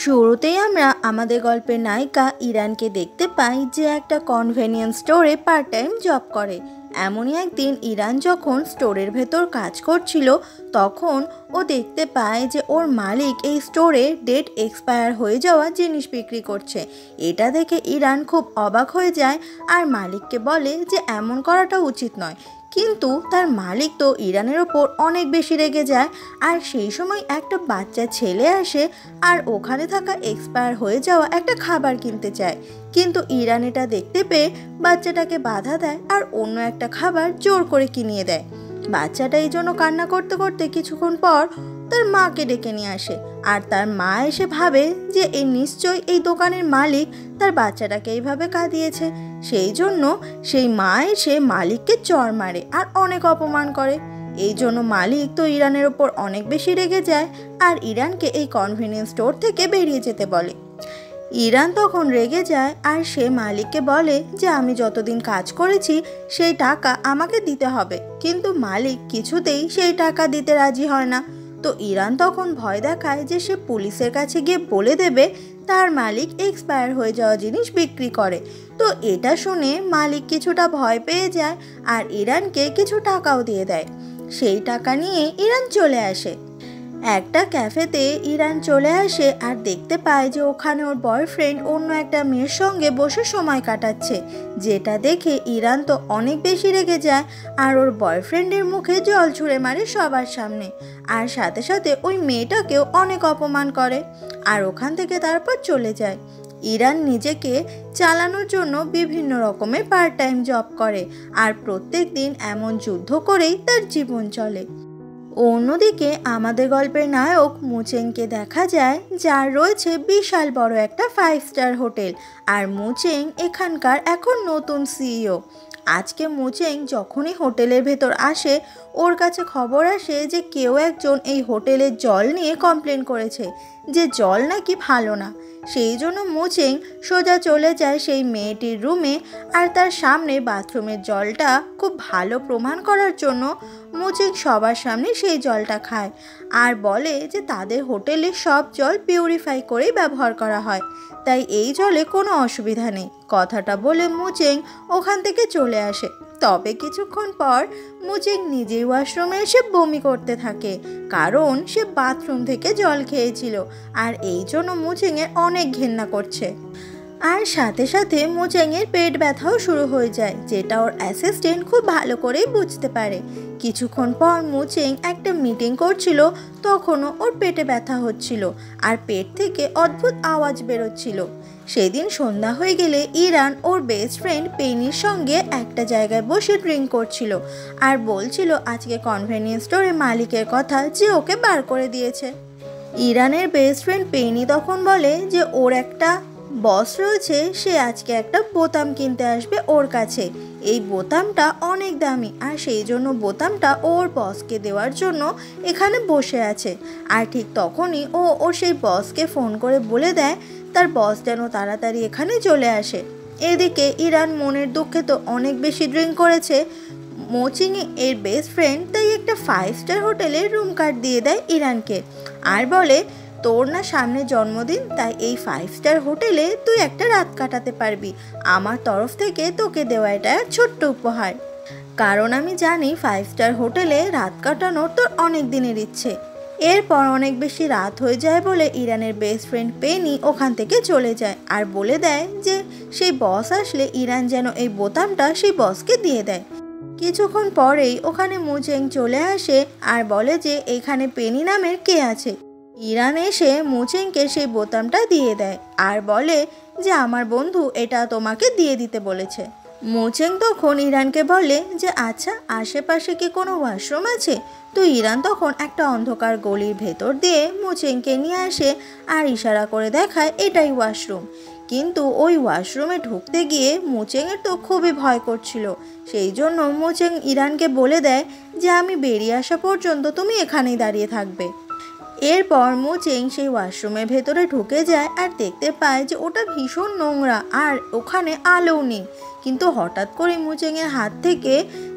শুরুতেই আমরা আমাদের গল্পের নায়িকা ইরানকে দেখতে পাই যে একটা কনভেনিয়েন্স স্টোরে পার্ট টাইম জব করে। এমনই একদিন ইরান যখন স্টোরের ভেতর কাজ করছিল তখন ও দেখতে পায় যে ওর মালিক এই স্টোরে ডেট এক্সপায়ার হয়ে যাওয়া জিনিস বিক্রি করছে। এটা দেখে ইরান খুব অবাক হয়ে যায় আর মালিককে বলে যে এমন করাটা উচিত নয়, কিন্তু তার মালিক তো ইরানের ওপর অনেক বেশি রেগে যায়। আর সেই সময় একটা বাচ্চা ছেলে আসে আর ওখানে থাকা এক্সপায়ার হয়ে যাওয়া একটা খাবার কিনতে চায়, কিন্তু ইরান এটা দেখতে পেয়ে বাচ্চাটাকে বাধা দেয় আর অন্য একটা খাবার জোর করে কিনিয়ে দেয়। বাচ্চাটা এই জন্য কান্না করতে করতে কিছুক্ষণ পর তার মাকে ডেকে নিয়ে আসে আর তার মা এসে ভাবে যে এই নিশ্চয়ই এই দোকানের মালিক তার বাচ্চাটাকে এইভাবে কাঁদিয়েছে। সেই জন্য সেই মা এসে মালিককে চড় মারে আর অনেক অপমান করে। এই জন্য মালিক তো ইরানের ওপর অনেক বেশি রেগে যায় আর ইরানকে এই কনভেনিয়েন্স স্টোর থেকে বেরিয়ে যেতে বলে। ইরান তখন রেগে যায় আর সে মালিককে বলে যে আমি যতদিন কাজ করেছি সেই টাকা আমাকে দিতে হবে, কিন্তু মালিক কিছুতেই সেই টাকা দিতে রাজি হয় না। তো ইরান তখন ভয় দেখায় যে সে পুলিশের কাছে গিয়ে বলে দেবে তার মালিক এক্সপায়ার হয়ে যাওয়া জিনিস বিক্রি করে। তো এটা শুনে মালিক কিছুটা ভয় পেয়ে যায় আর ইরানকে কিছু টাকাও দিয়ে দেয়। সেই টাকা নিয়ে ইরান চলে আসে। একটা ক্যাফেতে ইরান চলে আসে আর দেখতে পায় যে ওখানে ওর বয়ফ্রেন্ড অন্য একটা মেয়ের সঙ্গে বসে সময় কাটাচ্ছে, যেটা দেখে ইরান তো অনেক বেশি রেগে যায় আর ওর বয়ফ্রেন্ডের মুখে জল ছুঁড়ে মারে সবার সামনে, আর সাথে সাথে ওই মেয়েটাকেও অনেক অপমান করে আর ওখান থেকে তারপর চলে যায়। ইরান নিজেকে চালানোর জন্য বিভিন্ন রকমের পার্ট টাইম জব করে আর প্রত্যেক দিন এমন যুদ্ধ করেই তার জীবন চলে। অন্যদিকে আমাদের গল্পের নায়ক মুচেংকে দেখা যায় যার রয়েছে বিশাল বড় একটা 5 স্টার হোটেল, আর মুচেং এখানকার এখন নতুন সিইও। আজকে মুচেং যখনই হোটেলের ভেতর আসে ওর কাছে খবর আসে যে কেউ একজন এই হোটেলের জল নিয়ে কমপ্লেন করেছে যে জল নাকি ভালো না। সেই জন্য মুচেং সোজা চলে যায় সেই মেয়েটির রুমে আর তার সামনে বাথরুমের জলটা খুব ভালো প্রমাণ করার জন্য মুচেং সবার সামনে সেই জলটা খায় আর বলে যে তাদের হোটেলে সব জল পিউরিফাই করেই ব্যবহার করা হয়, তাই এই জলে কোনো অসুবিধা নেই। কথাটা বলে মুচেং ওখান থেকে চলে আসে। তবে কিছুক্ষণ পর মুচেং নিজেই ওয়াশরুমে এসে বমি করতে থাকে, কারণ সে বাথরুম থেকে জল খেয়েছিল আর এই জন্য মুচেংয়ের অনেক ঘেন্না করছে। আর সাথে সাথে মুচেংয়ের পেট ব্যথাও শুরু হয়ে যায়, যেটা ওর অ্যাসিস্ট্যান্ট খুব ভালো করেই বুঝতে পারে। কিছুক্ষণ পর মুচেং একটা মিটিং করছিল, তখনও ওর পেটে ব্যথা হচ্ছিল আর পেট থেকে অদ্ভুত আওয়াজ বেরোচ্ছিল। সেদিন সন্ধ্যা হয়ে গেলে ইরান ওর বেস্ট ফ্রেন্ড পেনির সঙ্গে একটা জায়গায় বসে ড্রিঙ্ক করছিল আর বলছিল আজকে কনভেনিয়েন্স স্টোরের মালিকের কথা যে ওকে বার করে দিয়েছে। ইরানের বেস্ট ফ্রেন্ড পেনি তখন বলে যে ওর একটা বস রয়েছে, সে আজকে একটা বোতাম কিনতে আসবে ওর কাছে। এই বোতামটা অনেক দামি আর সেই জন্য বোতামটা ওর বসকে দেওয়ার জন্য এখানে বসে আছে। আর ঠিক তখনই ওর সেই বসকে ফোন করে বলে দেয় তার বস যেন তাড়াতাড়ি এখানে চলে আসে। এদিকে ইরান মনের দুঃখে তো অনেক বেশি ড্রিঙ্ক করেছে। মুচেং এর বেস্ট ফ্রেন্ড তাই একটা 5 স্টার হোটেলের রুম কার্ড দিয়ে দেয় ইরানকে আর বলে তোর না সামনে জন্মদিন, তাই এই 5 স্টার হোটেলে তুই একটা রাত কাটাতে পারবি। আমার তরফ থেকে তোকে দেওয়া এটা ছোট্ট উপহার, কারণ আমি জানি 5 স্টার হোটেলে রাত কাটানোর তোর অনেক দিনের ইচ্ছে। এরপর অনেক বেশি রাত হয়ে যায় বলে ইরানের বেস্ট ফ্রেন্ড পেনি ওখান থেকে চলে যায় আর বলে দেয় যে সেই বস আসলে ইরান যেন এই বোতামটা সেই বসকে দিয়ে দেয়। কিছুক্ষণ পরেই ওখানে মুচেং চলে আসে আর বলে যে এখানে পেনি নামের কে আছে। ইরান এসে মুচেংকে সেই বোতামটা দিয়ে দেয় আর বলে যে আমার বন্ধু এটা তোমাকে দিয়ে দিতে বলেছে। মুচেং তখন ইরানকে বলে যে আচ্ছা আশেপাশে কি কোনো ওয়াশরুম আছে। তো ইরান তখন একটা অন্ধকার গলির ভেতর দিয়ে মুচেংকে নিয়ে আসে আর ইশারা করে দেখায় এটাই ওয়াশরুম। কিন্তু ওই ওয়াশরুমে ঢুকতে গিয়ে মুচেংয়ের তো খুবই ভয় করছিল, সেই জন্য মুচেং ইরানকে বলে দেয় যে আমি বেরিয়ে আসা পর্যন্ত তুমি এখানেই দাঁড়িয়ে থাকবে। এরপর মুচেং সেই ওয়াশরুমের ভেতরে ঢুকে যায় আর দেখতে পায় যে ওটা ভীষণ নোংরা আর ওখানে আলো নেই। কিন্তু হঠাৎ করে মুচেংয়ের হাত থেকে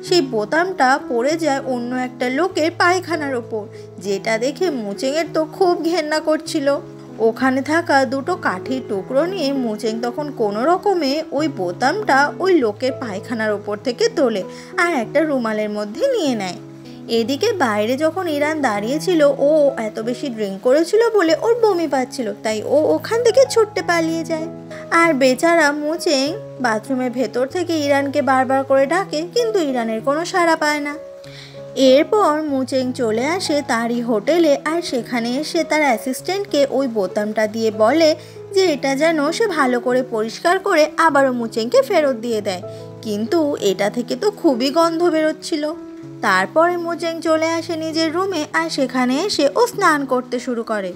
সেই বোতামটা পড়ে যায় অন্য একটা লোকের পায়খানার ওপর, যেটা দেখে মুচেংয়ের তো খুব ঘেন্না করছিল। ওখানে থাকা দুটো কাঠির টুকরো নিয়ে মুচেং তখন কোনো রকমে ওই বোতামটা ওই লোকের পায়খানার ওপর থেকে তোলে আর একটা রুমালের মধ্যে নিয়ে নেয়। এদিকে বাইরে যখন ইরান দাঁড়িয়েছিল, ও এত বেশি ড্রিঙ্ক করেছিল বলে ওর বমি পাচ্ছিল, তাই ও ওখান থেকে ছুটতে পালিয়ে যায়। আর বেচারা মুচেং বাথরুমের ভেতর থেকে ইরানকে বারবার করে ডাকে, কিন্তু ইরানের কোনো সাড়া পায় না। এরপর মুচেং চলে আসে তারই হোটেলে, আর সেখানে এসে তার অ্যাসিস্ট্যান্টকে ওই বোতামটা দিয়ে বলে যে এটা যেন সে ভালো করে পরিষ্কার করে আবারও মুচেংকে ফেরত দিয়ে দেয়, কিন্তু এটা থেকে তো খুবই গন্ধ বেরোচ্ছিল। তারপরে মুচেং চলে আসে নিজের রুমে, আর সেখানে এসে ও স্নান করতে শুরু করে।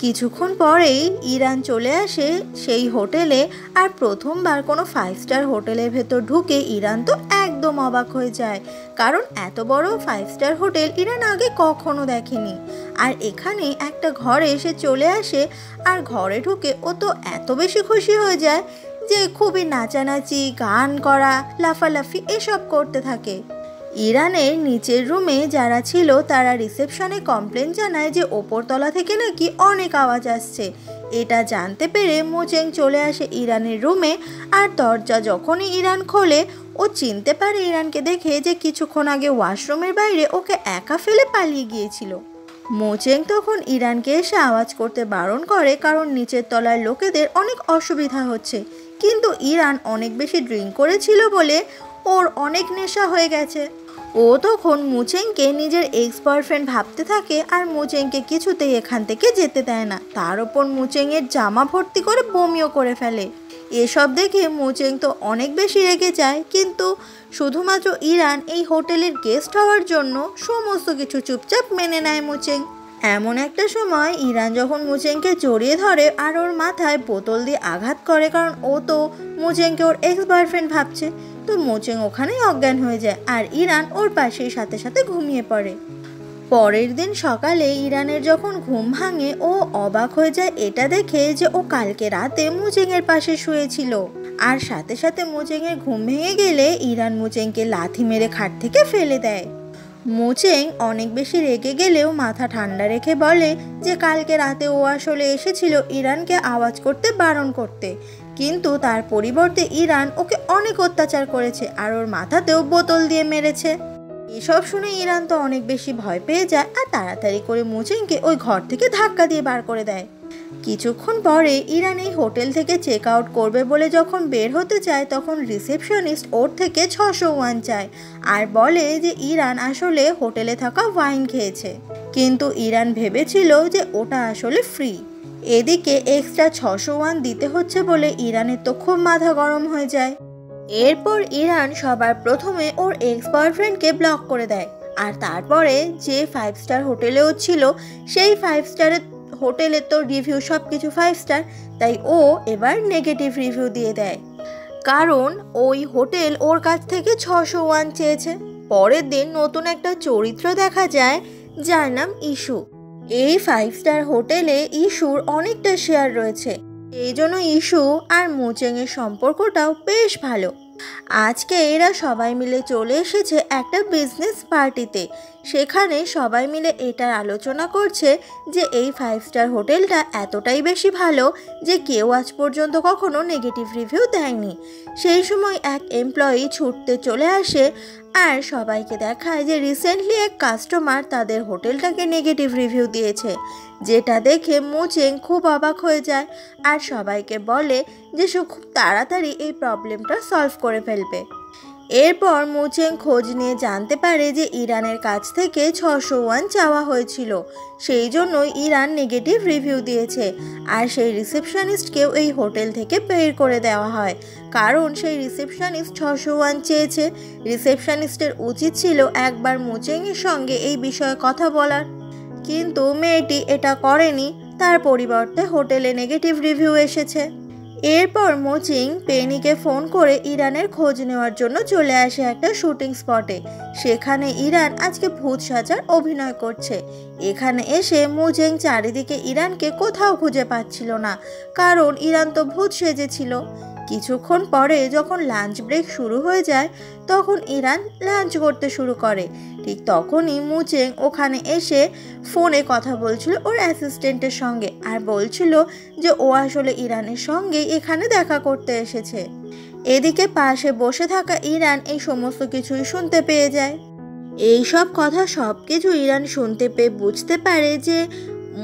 কিছুক্ষণ পরেই ইরান চলে আসে সেই হোটেলে, আর প্রথমবার কোনো 5 স্টার হোটেলের ভেতর ঢুকে ইরান তো একদম অবাক হয়ে যায়, কারণ এত বড় 5 স্টার হোটেল ইরান আগে কখনো দেখেনি। আর এখানে একটা ঘরে এসে চলে আসে, আর ঘরে ঢুকে ও তো এত বেশি খুশি হয়ে যায় যে খুবই নাচানাচি, গান করা, লাফালাফি এসব করতে থাকে। ইরানের নিচের রুমে যারা ছিল তারা রিসেপশনে কমপ্লেন জানায় যে ওপরতলা থেকে নাকি অনেক আওয়াজ আসছে। এটা জানতে পেরে মুচেং চলে আসে ইরানের রুমে, আর দরজা যখনই ইরান খোলে ও চিনতে পারে ইরানকে দেখে যে কিছুক্ষণ আগে ওয়াশরুমের বাইরে ওকে একা ফেলে পালিয়ে গিয়েছিল। মুচেং তখন ইরানকে এসে আওয়াজ করতে বারণ করে, কারণ নিচের তলার লোকেদের অনেক অসুবিধা হচ্ছে, কিন্তু ইরান অনেক বেশি ড্রিঙ্ক করেছিল বলে ওর অনেক নেশা হয়ে গেছে। ও তখন মুচেংকে নিজের এক্স বয়ফ্রেন্ড ভাবতে থাকে, আর মুচেংকে কিছুতেই এখান থেকে যেতে দেয় না। তার ওপর মুচেংয়ের জামা ভর্তি করে বমিও করে ফেলে। এসব দেখে মুচেং তো অনেক বেশি রেগে যায়, কিন্তু শুধুমাত্র ইরান এই হোটেলের গেস্ট হওয়ার জন্য সমস্ত কিছু চুপচাপ মেনে নেয় মুচেং। এমন একটা সময় ইরান যখন মুচেংকে জড়িয়ে ধরে আর ওর মাথায় বোতল দিয়ে আঘাত করে, কারণ ও তো মুচেংকে ওর এক্স বয়ফ্রেন্ড ভাবছে। তো মুচেং ওখানেই অজ্ঞান হয়ে যায়, আর ইরান ওর পাশেই সাথে সাথে ঘুমিয়ে পড়ে। পরের দিন সকালে ইরানের যখন ঘুম ভাঙে, ও অবাক হয়ে যায় এটা দেখে যে ও কালকে রাতে মুচেংয়ের পাশে শুয়েছিল। আর সাথে সাথে মুচেংয়ের ঘুম ভেঙে গেলে ইরান মুচেংকে লাথি মেরে খাট থেকে ফেলে দেয়। মুচেং অনেক বেশি রেগে গেলেও মাথা ঠান্ডা রেখে বলে যে কালকে রাতে ও আসলে এসেছিল ইরানকে আওয়াজ করতে বারণ করতে, কিন্তু তার পরিবর্তে ইরান ওকে অনেক অত্যাচার করেছে আর ওর মাথাতেও বোতল দিয়ে মেরেছে। এসব শুনে ইরান তো অনেক বেশি ভয় পেয়ে যায়, আর তাড়াতাড়ি করে মুচেংকে ওই ঘর থেকে ধাক্কা দিয়ে বার করে দেয়। কিছুক্ষণ পরে ইরান এই হোটেল থেকে চেক আউট করবে বলে যখন বের হতে চায়, তখন রিসেপশনিস্ট ওর থেকে 600 ওয়ান চায় আর বলে যে ইরান আসলে হোটেলে থাকা ওয়াইন খেয়েছে, কিন্তু ইরান ভেবেছিল যে ওটা আসলে ফ্রি। এদিকে এক্সট্রা 600 ওয়ান দিতে হচ্ছে বলে ইরানের তো খুব মাথা গরম হয়ে যায়। এরপর ইরান সবার প্রথমে ওর এক্স বয়ফ্রেন্ডকে ব্লক করে দেয়, আর তারপরে যে 5 স্টার হোটেলেও ছিল সেই 5 স্টারের হোটেলের তো রিভিউ সব কিছু 5 স্টার, তাই ও এবার নেগেটিভ রিভিউ দিয়ে দেয়, কারণ ওই হোটেল ওর কাছ থেকে 600 ওয়ান চেয়েছে। পরের দিন নতুন একটা চরিত্র দেখা যায় যার নাম ইস্যু। এই 5 স্টার হোটেলে ইস্যুর অনেকটা শেয়ার রয়েছে, এই জন্য ইস্যু আর মুচেংয়ের সম্পর্কটাও বেশ ভালো। আজকে এরা সবাই মিলে চলে এসেছে একটা বিজনেস পার্টিতে। সেখানে সবাই মিলে এটার আলোচনা করছে যে এই 5 স্টার হোটেলটা এতটাই বেশি ভালো যে কেউ আজ পর্যন্ত কখনো নেগেটিভ রিভিউ দেয়নি। সেই সময় এক এমপ্লয়ি ছুটতে চলে আসে আর সবাইকে দেখায় যে রিসেন্টলি এক কাস্টমার তাদের হোটেলটাকে নেগেটিভ রিভিউ দিয়েছে, যেটা দেখে মুচেং খুব অবাক হয়ে যায় আর সবাইকে বলে যে সে খুব তাড়াতাড়ি এই প্রবলেমটা সলভ করে ফেলবে। এরপর মুচেং খোঁজ নিয়ে জানতে পারে যে ইরানের কাছ থেকে 600 ওয়ান চাওয়া হয়েছিল, সেই জন্যই ইরান নেগেটিভ রিভিউ দিয়েছে। আর সেই রিসেপশনিস্টকেও এই হোটেল থেকে বের করে দেওয়া হয়, কারণ সেই রিসেপশনিস্ট 600 ওয়ান চেয়েছে। রিসেপশনিস্টের উচিত ছিল একবার মুচেংয়ের সঙ্গে এই বিষয়ে কথা বলার, কিন্তু মেয়েটি এটা করেনি, তার পরিবর্তে হোটেলে নেগেটিভ রিভিউ এসেছে। এরপর মুচেং পেনিকে ফোন করে ইরানের খোঁজ নেওয়ার জন্য চলে আসে একটা শুটিং স্পটে। সেখানে ইরান আজকে ভূত সাজার অভিনয় করছে। এখানে এসে মুচেং চারিদিকে ইরানকে কোথাও খুঁজে পাচ্ছিল না, কারণ ইরান তো ভূত সেজেছিল। কিছুক্ষণ পরে যখন লাঞ্চ ব্রেক শুরু হয়ে যায় তখন ইরান লাঞ্চ করতে শুরু করে। ঠিক তখনই মুচেং ওখানে এসে ফোনে কথা বলছিল ওর অ্যাসিস্ট্যান্টের সঙ্গে, আর বলছিল যে ও আসলে ইরানের সঙ্গে এখানে দেখা করতে এসেছে। এদিকে পাশে বসে থাকা ইরান এই সমস্ত কিছুই শুনতে পেয়ে যায়। এই সব কথা সব কিছু ইরান শুনতে পেয়ে বুঝতে পারে যে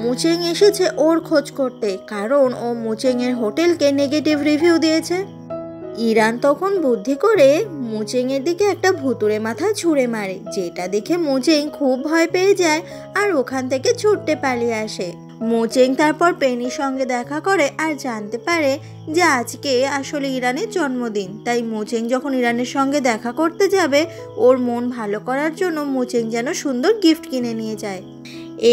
মুচেং এসেছে ওর খোঁজ করতে, কারণ ও মুচেংয়ের হোটেলকে নেগেটিভ রিভিউ দিয়েছে। ইরান তখন বুদ্ধি করে মুচেংয়ের দিকে একটা ভুতুড়ে মাথা ছুঁড়ে মারে, যেটা দেখে মুচেং খুব ভয় পেয়ে যায় আর ওখান থেকে ছুটতে পালিয়ে আসে। মুচেং তারপর পেনির সঙ্গে দেখা করে আর জানতে পারে যে আজকে আসলে ইরানের জন্মদিন। তাই মুচেং যখন ইরানের সঙ্গে দেখা করতে যাবে ওর মন ভালো করার জন্য মুচেং যেন সুন্দর গিফট কিনে নিয়ে যায়।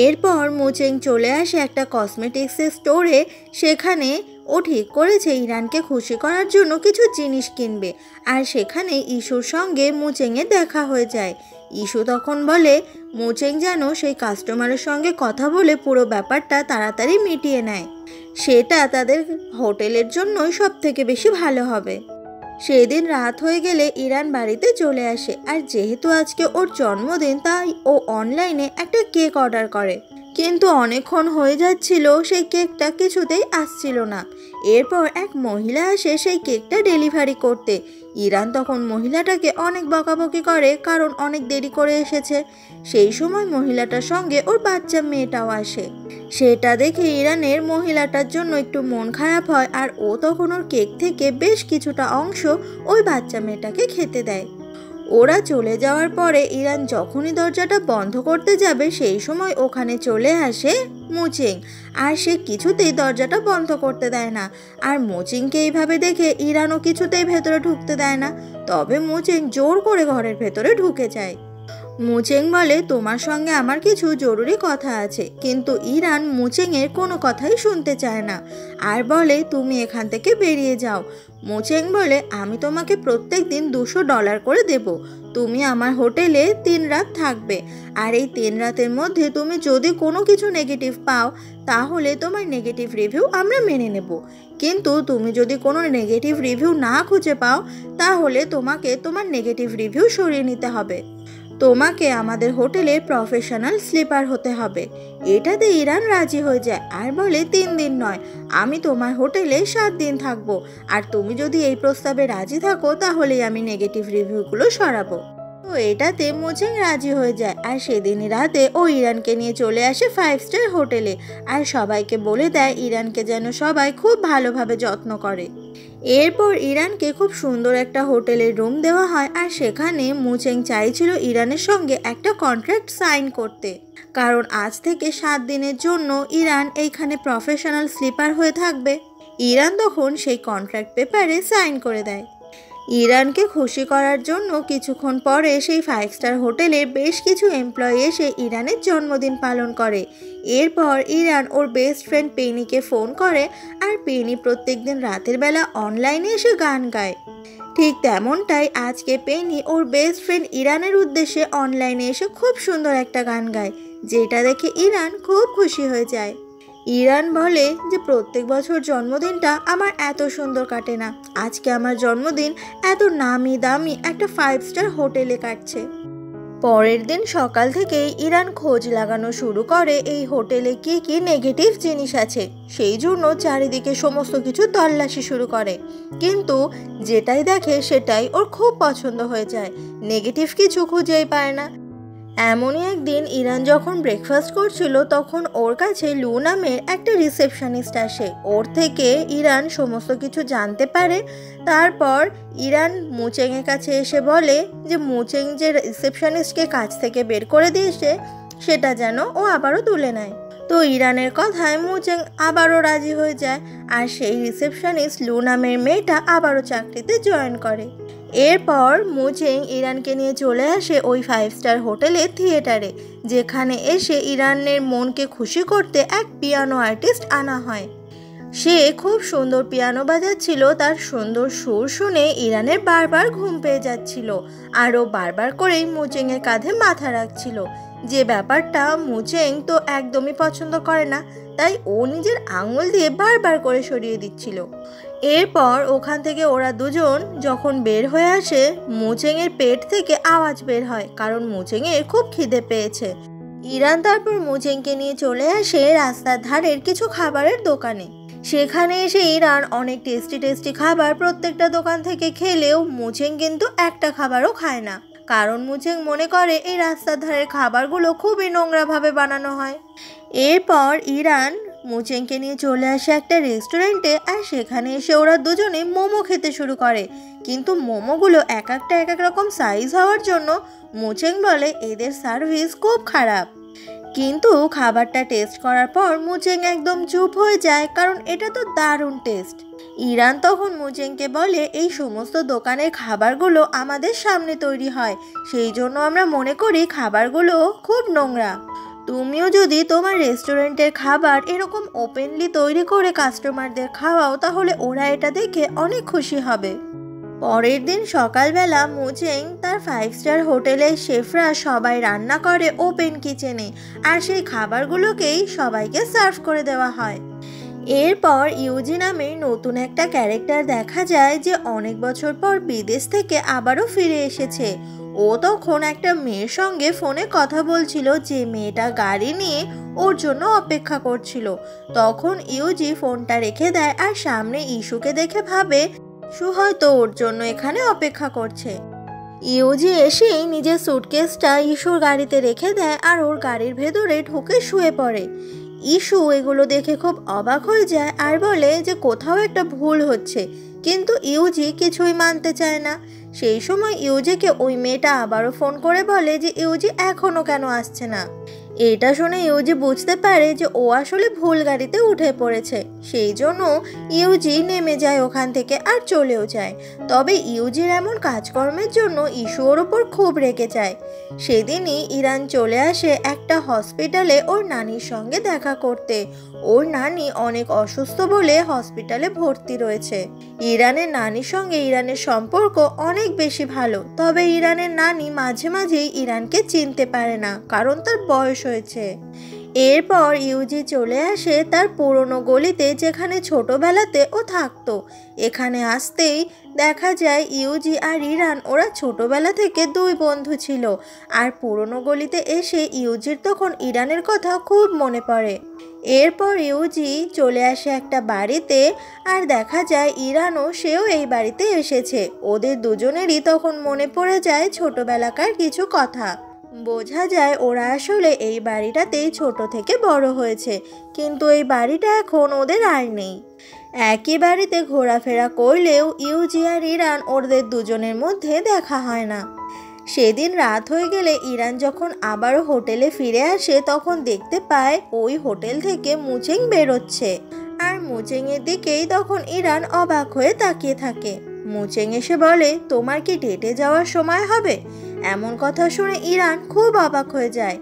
এরপর মুচেং চলে আসে একটা কসমেটিক্সের স্টোরে। সেখানে ও ঠিক করেছে ইরানকে খুশি করার জন্য কিছু জিনিস কিনবে, আর সেখানে ইস্যুর সঙ্গে মুচেংয়ের দেখা হয়ে যায়। ইস্যু তখন বলে মুচেং যেন সেই কাস্টমারের সঙ্গে কথা বলে পুরো ব্যাপারটা তাড়াতাড়ি মিটিয়ে নেয়, সেটা তাদের হোটেলের জন্যই সব থেকে বেশি ভালো হবে। সেদিন রাত হয়ে গেলে ইরান বাড়িতে চলে আসে, আর যেহেতু আজকে ওর জন্মদিন তাই ও অনলাইনে একটা কেক অর্ডার করে, কিন্তু অনেকক্ষণ হয়ে যাচ্ছিল সেই কেকটা কিছুতেই আসছিল না। এরপর এক মহিলা আসে সেই কেকটা ডেলিভারি করতে। ইরান তখন মহিলাটাকে অনেক বকাবকি করে, কারণ অনেক দেরি করে এসেছে। সেই সময় মহিলাটার সঙ্গে ওর বাচ্চা মেয়েটাও আসে। সেটা দেখে ইরানের মহিলাটার জন্য একটু মন খারাপ হয়, আর ও তখন ওর কেক থেকে বেশ কিছুটা অংশ ওই বাচ্চা মেয়েটাকে খেতে দেয়। ওরা চলে যাওয়ার পরে ইরান যখনই দরজাটা বন্ধ করতে যাবে সেই সময় ওখানে চলে আসে মুচেং, আর সে কিছুতেই দরজাটা বন্ধ করতে দেয় না। আর মুচেংকে এইভাবে দেখে ইরানও কিছুতেই ভেতরে ঢুকতে দেয় না। তবে মুচেং জোর করে ঘরের ভেতরে ঢুকে যায়। মুচেং বলে তোমার সঙ্গে আমার কিছু জরুরি কথা আছে, কিন্তু ইরান মুচেংয়ের কোনো কথাই শুনতে চায় না আর বলে তুমি এখান থেকে বেরিয়ে যাও। মুচেং বলে আমি তোমাকে প্রত্যেক দিন $200 করে দেব, তুমি আমার হোটেলে 3 রাত থাকবে, আর এই 3 রাতের মধ্যে তুমি যদি কোনো কিছু নেগেটিভ পাও তাহলে তোমার নেগেটিভ রিভিউ আমরা মেনে নেব, কিন্তু তুমি যদি কোনো নেগেটিভ রিভিউ না খুঁজে পাও তাহলে তোমাকে তোমার নেগেটিভ রিভিউ সরিয়ে নিতে হবে, তোমাকে আমাদের হোটেলের প্রফেশনাল স্লিপার হতে হবে। এটাতে ইরান রাজি হয়ে যায় আর বলে 3 দিন নয়, আমি তোমার হোটেলে 7 দিন থাকবো, আর তুমি যদি এই প্রস্তাবে রাজি থাকো তাহলেই আমি নেগেটিভ রিভিউগুলো সরাবো। তো এটাতে মুচেং রাজি হয়ে যায়, আর সেদিনই রাতে ও ইরানকে নিয়ে চলে আসে 5 স্টার হোটেলে, আর সবাইকে বলে দেয় ইরানকে যেন সবাই খুব ভালোভাবে যত্ন করে। এরপর ইরানকে খুব সুন্দর একটা হোটেলের রুম দেওয়া হয়, আর সেখানে মুচেং চাইছিল ইরানের সঙ্গে একটা কন্ট্রাক্ট সাইন করতে, কারণ আজ থেকে 7 দিনের জন্য ইরান এইখানে প্রফেশনাল স্লিপার হয়ে থাকবে। ইরান তখন সেই কন্ট্রাক্ট পেপারে সাইন করে দেয়। ইরানকে খুশি করার জন্য কিছুক্ষণ পরে সেই 5 স্টার হোটেলের বেশ কিছু এমপ্লয়ি এসে ইরানের জন্মদিন পালন করে। এরপর ইরান ওর বেস্ট ফ্রেন্ড পেনিকে ফোন করে, আর পেনি প্রত্যেকদিন রাতের বেলা অনলাইনে এসে গান গায়। ঠিক তেমনটাই আজকে পেনি ওর বেস্ট ফ্রেন্ড ইরানের উদ্দেশ্যে অনলাইনে এসে খুব সুন্দর একটা গান গায়, যেটা দেখে ইরান খুব খুশি হয়ে যায়। ইরান বলে যে প্রত্যেক বছর জন্মদিনটা আমার এত সুন্দর কাটে না, আজকে আমার জন্মদিন এত নামি দামি একটা 5 স্টার হোটেলে কাটছে। পরের দিন সকাল থেকেই ইরান খোঁজ লাগানো শুরু করে এই হোটেলে কি কি নেগেটিভ জিনিস আছে, সেই জন্য চারিদিকে সমস্ত কিছু তল্লাশি শুরু করে, কিন্তু যেটাই দেখে সেটাই ওর খুব পছন্দ হয়ে যায়, নেগেটিভ কিছু খুঁজেই পায় না। এমনই একদিন ইরান যখন ব্রেকফাস্ট করছিল তখন ওর কাছে লু নামের একটা রিসেপশনিস্ট আসে। ওর থেকে ইরান সমস্ত কিছু জানতে পারে। তারপর ইরান মুচেংয়ের কাছে এসে বলে যে মুচেং যে রিসেপশনিস্টকে কাছ থেকে বের করে দিয়েছে সেটা যেন ও আবারও তুলে নেয়। তো ইরানের কথায় মুচেং আবারও রাজি হয়ে যায়, আর সেই রিসেপশনিস্ট লু নামের মেয়েটা আবারও চাকরিতে জয়েন করে। এরপর মুচেং ইরানকে নিয়ে চলে আসে ওই 5 স্টার হোটেলের থিয়েটারে, যেখানে এসে ইরানের মনকে খুশি করতে এক পিয়ানো আর্টিস্ট আনা হয়। সে খুব সুন্দর পিয়ানো বাজাচ্ছিল, তার সুন্দর সুর শুনে ইরানের বারবার ঘুম পেয়ে যাচ্ছিল, আর ও বারবার করেই মুচেংয়ের কাঁধে মাথা রাখছিল, যে ব্যাপারটা মুচেং তো একদমই পছন্দ করে না, তাই ও নিজের আঙুল দিয়ে বারবার করে সরিয়ে দিচ্ছিল। এরপর ওখান থেকে ওরা দুজন যখন বের হয়ে আসে, মুচেংয়ের পেট থেকে আওয়াজ বের হয়, কারণ মুচেংয়ের খুব খিদে পেয়েছে। ইরান তারপর মুচেংকে নিয়ে চলে আসে রাস্তার ধারের কিছু খাবারের দোকানে। সেখানে এসে ইরান অনেক টেস্টি টেস্টি খাবার প্রত্যেকটা দোকান থেকে খেলেও মুচেং কিন্তু একটা খাবারও খায় না, কারণ মুচেং মনে করে এই রাস্তার ধারের খাবারগুলো খুবই নোংরাভাবে বানানো হয়। এরপর ইরান মুচেংকে নিয়ে চলে আসে একটা রেস্টুরেন্টে, আর সেখানে এসে ওরা দুজনে মোমো খেতে শুরু করে। কিন্তু মোমোগুলো এক এক রকম সাইজ হওয়ার জন্য মুচেং বলে এদের সার্ভিস খুব খারাপ। কিন্তু খাবারটা টেস্ট করার পর মুচেং একদম চুপ হয়ে যায়, কারণ এটা তো দারুণ টেস্ট। ইরান তখন মুচেংকে বলে এই সমস্ত দোকানের খাবারগুলো আমাদের সামনে তৈরি হয়, সেই জন্য আমরা মনে করি খাবারগুলো খুব নোংরা। তুমিও যদি তোমার রেস্টুরেন্টের খাবার এরকম ওপেনলি তৈরি করে কাস্টমারদের খাওয়াও, তাহলে ওরা এটা দেখে অনেক খুশি হবে। পরের দিন সকালবেলা মুচেং তার 5 স্টার হোটেলের শেফরা সবাই রান্না করে ওপেন কিচেনে, আর সেই খাবারগুলোকেই সবাইকে সার্ভ করে দেওয়া হয়। এরপর ইউজি নামের নতুন একটা ক্যারেক্টার দেখা যায়, যে অনেক বছর পর বিদেশ থেকে আবারও ফিরে এসেছে। ও তখন একটা মেয়ের সঙ্গে ফোনে কথা বলছিল, যে মেয়েটা গাড়ি নিয়ে ওর জন্য অপেক্ষা করছিল। তখন ইউজি ফোনটা রেখে দেয়, আর সামনে ইস্যুকে দেখে ভাবে ইস্যু হয়তো ওর জন্য এখানে অপেক্ষা করছে। ইউজি এসেই নিজের সুটকেসটা ইস্যুর গাড়িতে রেখে দেয়, আর ওর গাড়ির ভেতরে ঢুকে শুয়ে পড়ে। ইস্যু এগুলো দেখে খুব অবাক হয়ে যায়, আর বলে যে কোথাও একটা ভুল হচ্ছে, কিন্তু ইউজি কিছুই মানতে চায় না। সেই সময় ইউজিকে ওই মেয়েটা আবারও ফোন করে বলে যে ইউজি এখনও কেন আসছে না। এটা শুনে ইউজি বুঝতে পারে যে ও আসলে ভুল গাড়িতে উঠে পড়েছে, সেই জন্য ইউজি নেমে যায় ওখান থেকে আর চলেও যায়। তবে ইউজির এমন কাজকর্মের জন্য ইস্যু ওর ওপর খুব রেগে যায়। সেদিনই ইরান চলে আসে একটা হসপিটালে ওর নানির সঙ্গে দেখা করতে। ওর নানি অনেক অসুস্থ বলে হসপিটালে ভর্তি রয়েছে। ইরানের নানির সঙ্গে ইরানের সম্পর্ক অনেক বেশি ভালো, তবে ইরানের নানি মাঝে মাঝেই ইরানকে চিনতে পারে না, কারণ তার বয়স হয়েছে। এরপর ইউজি চলে আসে তার পুরনো গলিতে, যেখানে ছোটবেলাতে ও থাকতো। এখানে আসতেই দেখা যায় ইউজি আর ইরান ওরা ছোটবেলা থেকে দুই বন্ধু ছিল। আর পুরনো গলিতে এসে ইউজির তখন ইরানের কথা খুব মনে পড়ে। এরপর ইউজি চলে আসে একটা বাড়িতে, আর দেখা যায় ইরানও সেও এই বাড়িতে এসেছে। ওদের দুজনেরই তখন মনে পড়ে যায় ছোটবেলাকার কিছু কথা। বোঝা যায় ওরা আসলে এই বাড়িটাতেই ছোট থেকে বড় হয়েছে, কিন্তু এই বাড়িটা এখন ওদের আর নেই। একই বাড়িতে ঘোরাফেরা করলেও ইউজি আর ইরান ওদের দুজনের মধ্যে দেখা হয় না। সেদিন রাত হয়ে গেলে ইরান যখন আবারও হোটেলে ফিরে আসে, তখন দেখতে পায় ওই হোটেল থেকে মুচেং বেরোচ্ছে, আর মুচেংয়ের দিকেই তখন ইরান অবাক হয়ে তাকিয়ে থাকে। মুচেং এসে বলে তোমার কি ডেটে যাওয়ার সময় হবে? এমন কথা শুনে ইরান খুব অবাক হয়ে যায়।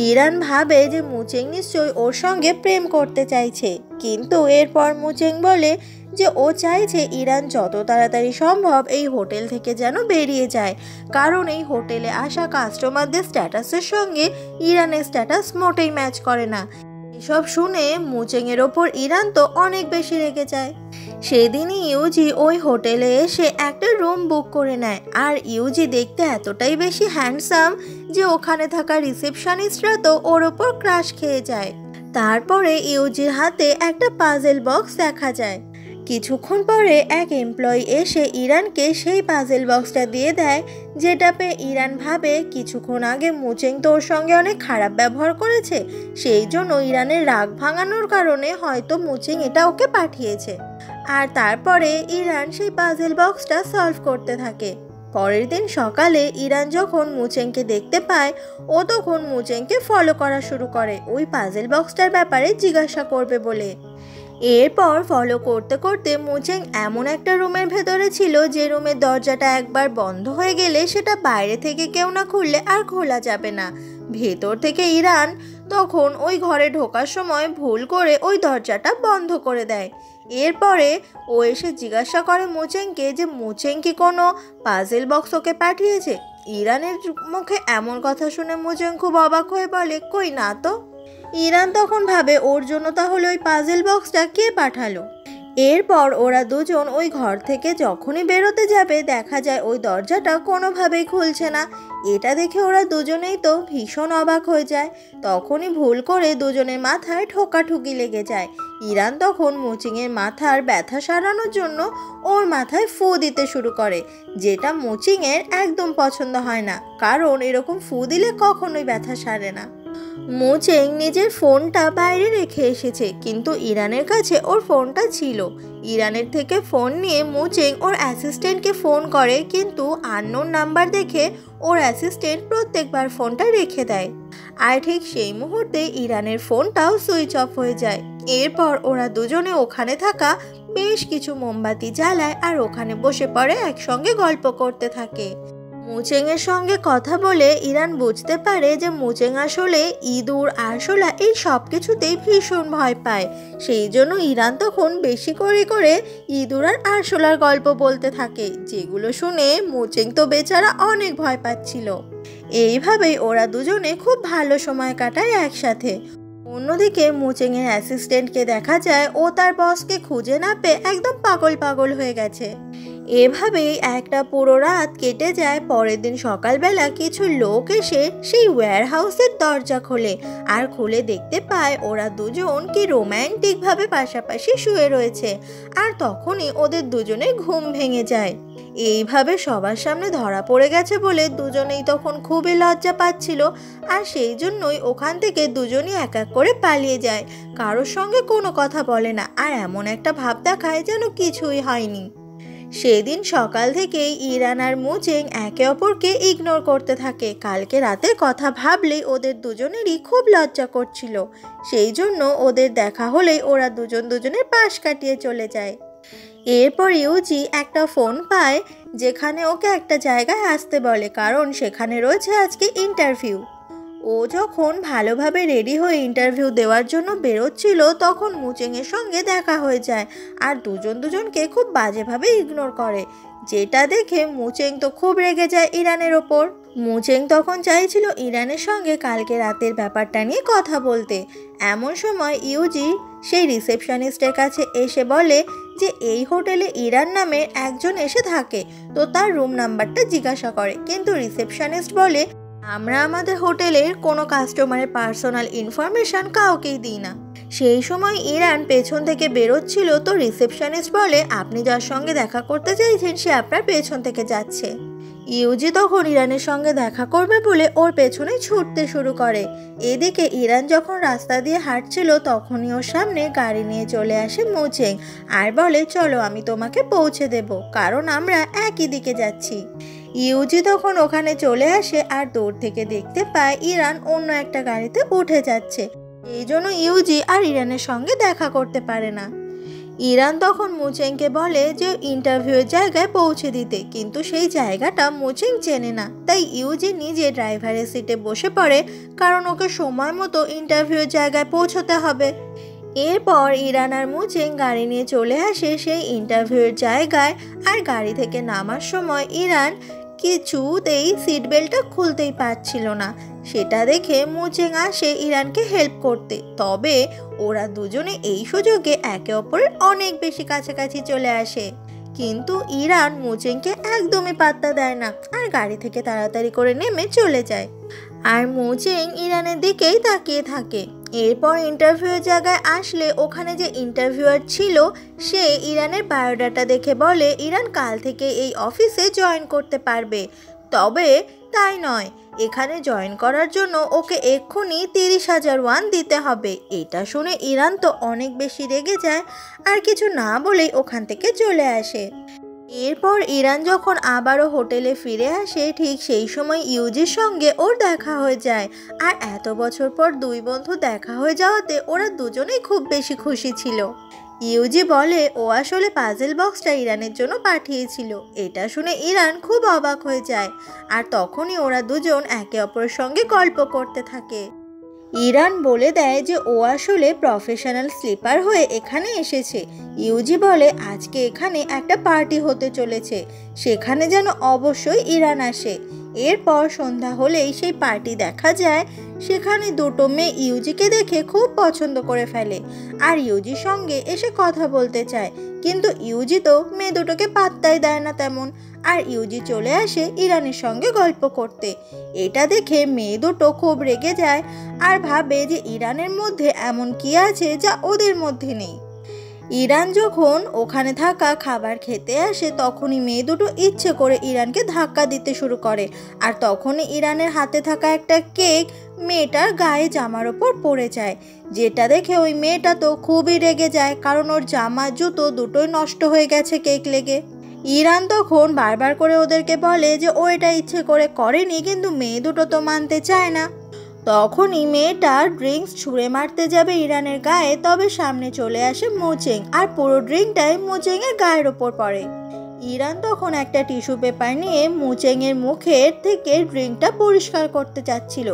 ইরান ভাবে যে মুচেং নিশ্চয়ই ওর সঙ্গে প্রেম করতে চাইছে, কিন্তু এরপর মুচেং বলে যে ও চাইছে ইরান যত তাড়াতাড়ি সম্ভব এই হোটেল থেকে যেন বেরিয়ে যায়, কারণ এই হোটেলে আসা কাস্টমারদের স্ট্যাটাসের সঙ্গে ইরানের স্ট্যাটাস মোটেই ম্যাচ করে না। এসব শুনে মুচেংয়ের ওপর ইরান তো অনেক বেশি রেগে যায়। সেদিনই ইউজি ওই হোটেলে এসে একটা রুম বুক করে নেয়, আর ইউজি দেখতে এতটাই বেশি হ্যান্ডসাম যে ওখানে থাকা রিসেপশনিস্টরা তো ওর ওপর ক্রাশ খেয়ে যায়। তারপরে ইউজির হাতে একটা পাজেল বক্স দেখা যায়। কিছুক্ষণ পরে এক এমপ্লয়ি এসে ইরানকে সেই পাজেল বক্সটা দিয়ে দেয়, যেটা পেয়ে ইরান ভাবে কিছুক্ষণ আগে মুচেং তোর সঙ্গে অনেক খারাপ ব্যবহার করেছে, সেই জন্য ইরানের রাগ ভাঙানোর কারণে হয়তো মুচেং এটা ওকে পাঠিয়েছে। আর তারপরে ইরান সেই পাজেল বক্সটা সলভ করতে থাকে। পরের দিন সকালে ইরান যখন মুচেংকে দেখতে পায়, ও তখন মুচেংকে ফলো করা শুরু করে ওই পাজেল বক্সটার ব্যাপারে জিজ্ঞাসা করবে বলে। এরপর ফলো করতে করতে মুচেং এমন একটা রুমের ভেতরে ছিল, যে রুমের দরজাটা একবার বন্ধ হয়ে গেলে সেটা বাইরে থেকে কেউ না খুললে আর খোলা যাবে না। ভেতর থেকে ইরান তখন ওই ঘরে ঢোকার সময় ভুল করে ওই দরজাটা বন্ধ করে দেয়। এরপরে ও এসে জিজ্ঞাসা করে মুচেংকে যে মুচেং কি কোনো পাজেল বক্স ওকে পাঠিয়েছে। ইরানের মুখে এমন কথা শুনে মুচেং খুব অবাক হয়ে বলে কই না তো। ইরান তখন ভাবে ওর জন্য তাহলে ওই পাজেল বক্সটা কে পাঠালো। এরপর ওরা দুজন ওই ঘর থেকে যখনই বেরোতে যাবে দেখা যায় ওই দরজাটা কোনোভাবেই খুলছে না। এটা দেখে ওরা দুজনেই তো ভীষণ অবাক হয়ে যায়। তখনই ভুল করে দুজনের মাথায় ঠোকাঠুকি লেগে যায়। ইরান তখন মুচিংয়ের মাথার ব্যথা সারানোর জন্য ওর মাথায় ফু দিতে শুরু করে, যেটা মুচিংয়ের একদম পছন্দ হয় না, কারণ এরকম ফু দিলে কখনোই ব্যথা সারে না। মুচেং নিজের ফোনটা বাইরে রেখে এসেছে, কিন্তু ইরানের কাছে ওর ফোনটা ছিল। ইরানের থেকে ফোন নিয়ে মুচেং ওর অ্যাসিস্ট্যান্টকে ফোন করে, কিন্তু আননোন নাম্বার দেখে ওর অ্যাসিস্ট্যান্ট প্রত্যেকবার ফোনটা রেখে দেয়। আর ঠিক সেই মুহূর্তে ইরানের ফোনটাও সুইচ অফ হয়ে যায়। এরপর ওরা দুজনে ওখানে থাকা বেশ কিছু মোমবাতি জ্বালায় আর ওখানে বসে পড়ে একসঙ্গে গল্প করতে থাকে। মুচেংয়ের সঙ্গে কথা বলে ইরান বুঝতে পারে যে মুচেং আসলে ইঁদুর আরশোলা এই সব কিছুতেই ভীষণ ভয় পায়। সেই জন্য ইরান তখন বেশি করে করে ইঁদুর আর আরশোলার গল্প বলতে থাকে, যেগুলো শুনে মুচেং তো বেচারা অনেক ভয় পাচ্ছিল। এইভাবেই ওরা দুজনে খুব ভালো সময় কাটায় একসাথে। অন্যদিকে মুচেংয়ের অ্যাসিস্ট্যান্টকে দেখা যায় ও তার বসকে খুঁজে না পেয়ে একদম পাগল পাগল হয়ে গেছে। এভাবেই একটা পুরো রাত কেটে যায়। পরের দিন সকালবেলা কিছু লোক এসে সেই ওয়্যারহাউসের দরজা খোলে আর খুলে দেখতে পায় ওরা দুজন কি রোম্যান্টিকভাবে পাশাপাশি শুয়ে রয়েছে। আর তখনই ওদের দুজনের ঘুম ভেঙে যায়। এইভাবে সবার সামনে ধরা পড়ে গেছে বলে দুজনেই তখন খুবই লজ্জা পাচ্ছিল, আর সেই জন্যই ওখান থেকে দুজনই এক এক করে পালিয়ে যায়। কারোর সঙ্গে কোনো কথা বলে না আর এমন একটা ভাব দেখায় যেন কিছুই হয়নি। সেদিন সকাল থেকেই ইরান আর মুচেং একে অপরকে ইগনোর করতে থাকে। কালকে রাতের কথা ভাবলেই ওদের দুজনেরই খুব লজ্জা করছিল। সেই জন্য ওদের দেখা হলেই ওরা দুজন দুজনের পাশ কাটিয়ে চলে যায়। এরপর ইউজি একটা ফোন পায়, যেখানে ওকে একটা জায়গায় আসতে বলে, কারণ সেখানে রয়েছে আজকে ইন্টারভিউ। ও যখন ভালোভাবে রেডি হয়ে ইন্টারভিউ দেওয়ার জন্য বেরোচ্ছিল তখন মুচেংয়ের সঙ্গে দেখা হয়ে যায় আর দুজন দুজনকে খুব বাজেভাবে ইগনোর করে, যেটা দেখে মুচেং তো খুব রেগে যায় ইরানের ওপর। মুচেং তখন চাইছিল ইরানের সঙ্গে কালকে রাতের ব্যাপারটা নিয়ে কথা বলতে। এমন সময় ইউজি সেই রিসেপশনিস্টের কাছে এসে বলে যে এই হোটেলে ইরান নামে একজন এসে থাকে, তো তার রুম নাম্বারটা জিজ্ঞাসা করে। কিন্তু রিসেপশনিস্ট বলে আমরা আমাদের হোটেলের কোনো কাস্টমারের পার্সোনাল ইনফরমেশন কাউকেই দিই না। সেই সময় ইরান পেছন থেকে বেরোচ্ছিল, তো রিসেপশনিস্ট বলে আপনি যার সঙ্গে দেখা করতে চাইছেন সে আপনার পেছন থেকে যাচ্ছে। ইউজি তখন ইরানের সঙ্গে দেখা করবে বলে ওর পেছনে ছুটতে শুরু করে। এদিকে ইরান যখন রাস্তা দিয়ে হাঁটছিল তখনই ওর সামনে গাড়ি নিয়ে চলে আসে মুচেং আর বলে চলো আমি তোমাকে পৌঁছে দেব, কারণ আমরা একই দিকে যাচ্ছি। ইউজি তখন ওখানে চলে আসে আর দূর থেকে দেখতে পায় ইরান অন্য একটা গাড়িতে উঠে যাচ্ছে। এই জন্য ইউজি আর ইরানের সঙ্গে দেখা করতে পারে না। ইরান তখন মুচেংকে বলে যে ইন্টারভিউয়ের জায়গায় পৌঁছে দিতে, কিন্তু সেই জায়গাটা মুচেং চেনে না। তাই ইউজি নিজে ড্রাইভারের সিটে বসে পড়ে, কারণ ওকে সময় মতো ইন্টারভিউয়ের জায়গায় পৌঁছতে হবে। এরপর ইরান আর মুচেং গাড়ি নিয়ে চলে আসে সেই ইন্টারভিউয়ের জায়গায়। আর গাড়ি থেকে নামার সময় ইরান কিছুতেই সিট বেল্টটা খুলতেই পারছিল না। সেটা দেখে মুচেং আসে ইরানকে হেল্প করতে। তবে ওরা দুজনে এই সুযোগে একে অপরের অনেক বেশি কাছাকাছি চলে আসে, কিন্তু ইরান মুচেংকে একদমই পাত্তা দেয় না আর গাড়ি থেকে তাড়াতাড়ি করে নেমে চলে যায়। আর মুচেং ইরানের দিকেই তাকিয়ে থাকে। এরপর ইন্টারভিউয়ের জায়গায় আসলে ওখানে যে ইন্টারভিউয়ার ছিল সে ইরানের বায়োডাটা দেখে বলে ইরান কাল থেকে এই অফিসে জয়েন করতে পারবে। তবে তাই নয়, এখানে জয়েন করার জন্য ওকে এক্ষুনি 30,000 ওয়ান দিতে হবে। এটা শুনে ইরান তো অনেক বেশি রেগে যায় আর কিছু না বলেই ওখান থেকে চলে আসে। এরপর ইরান যখন আবারও হোটেলে ফিরে আসে ঠিক সেই সময় ইউজির সঙ্গে ওর দেখা হয়ে যায়। আর এত বছর পর দুই বন্ধু দেখা হয়ে যাওয়াতে ওরা দুজনেই খুব বেশি খুশি ছিল। ইউজি বলে ও আসলে পাজেল বক্সটা ইরানের জন্য পাঠিয়েছিল। এটা শুনে ইরান খুব অবাক হয়ে যায় আর তখনই ওরা দুজন একে অপরের সঙ্গে গল্প করতে থাকে। ইরান বলে দেয় যে ও আসলে প্রফেশনাল স্লিপার হয়ে এখানে এসেছে। ইউজি বলে আজকে এখানে একটা পার্টি হতে চলেছে, সেখানে যেন অবশ্যই ইরান আসে। এরপর সন্ধ্যা হলেই সেই পার্টি দেখা যায়। সেখানে দুটো মেয়ে ইউজিকে দেখে খুব পছন্দ করে ফেলে আর ইউজির সঙ্গে এসে কথা বলতে চায়, কিন্তু ইউজি তো মেয়ে দুটোকে পাত্তাই দেয় না তেমন। আর ইউজি চলে আসে ইরানের সঙ্গে গল্প করতে। এটা দেখে মেয়ে দুটো খুব রেগে যায় আর ভাবে যে ইরানের মধ্যে এমন কি আছে যা ওদের মধ্যে নেই। ইরান যখন ওখানে থাকা খাবার খেতে আসে তখনই মেয়ে দুটো ইচ্ছে করে ইরানকে ধাক্কা দিতে শুরু করে। আর তখনই ইরানের হাতে থাকা একটা কেক মেয়েটার গায়ে জামার ওপর পড়ে যায়, যেটা দেখে ওই মেয়েটা তো খুবই রেগে যায়, কারণ ওর জামা জুতো দুটোই নষ্ট হয়ে গেছে কেক লেগে। ইরান তখন বারবার করে ওদেরকে বলে যে ও এটা ইচ্ছে করে করেনি, কিন্তু মেয়ে দুটো তো মানতে চায় না। তখনই মেয়েটা ড্রিঙ্কস ছুঁড়ে মারতে যাবে ইরানের গায়ে, তবে সামনে চলে আসে মোচেং আর পুরো ড্রিঙ্কটাই মোচেংয়ের গায়ের ওপর পড়ে। ইরান তখন একটা টিস্যু পেপার নিয়ে মোচেংয়ের মুখের থেকে ড্রিঙ্কটা পরিষ্কার করতে চাচ্ছিল,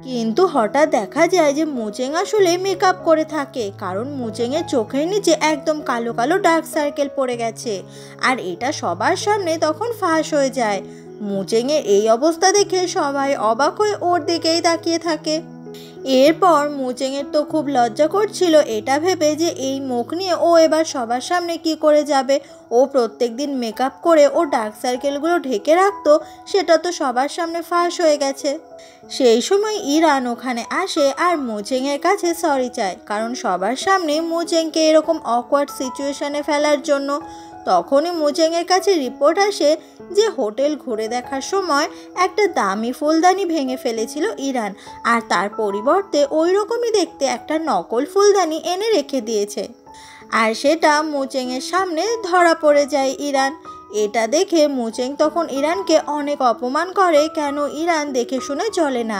কিন্তু হঠাৎ দেখা যায় যে মোচেং আসলে মেকআপ করে থাকে, কারণ মোচেংয়ের চোখের নিচে একদম কালো কালো ডার্ক সার্কেল পড়ে গেছে। আর এটা সবার সামনে তখন ফাঁস হয়ে যায়। মোচেংয়ের এই অবস্থা দেখে সবাই অবাক হয়ে ওর দিকেই তাকিয়ে থাকে। এরপর মোচেংয়ের তো খুব লজ্জা করছিল এটা ভেবে যে এই মুখ নিয়ে ও এবার সবার সামনে কি করে যাবে। ও প্রত্যেক দিন মেকআপ করে ও ডার্ক সার্কেলগুলো ঢেকে রাখতো, সেটা তো সবার সামনে ফাঁস হয়ে গেছে। সেই সময় ইরান ওখানে আসে আর মোচেংয়ের কাছে সরি চায়, কারণ সবার সামনে মোচেংকে এরকম অকওয়ার্ড সিচুয়েশনে ফেলার জন্য। তখনই মোচেংয়ের কাছে রিপোর্ট আসে যে হোটেল ঘুরে দেখার সময় একটা দামি ফুলদানি ভেঙে ফেলেছিল ইরান, আর তার পরিবর্তে ওই রকমই দেখতে একটা নকল ফুলদানি এনে রেখে দিয়েছে। আর সেটা মোচেংয়ের সামনে ধরা পড়ে যায় ইরান। এটা দেখে মোচেং তখন ইরানকে অনেক অপমান করে, কেন ইরান দেখে শুনে চলে না।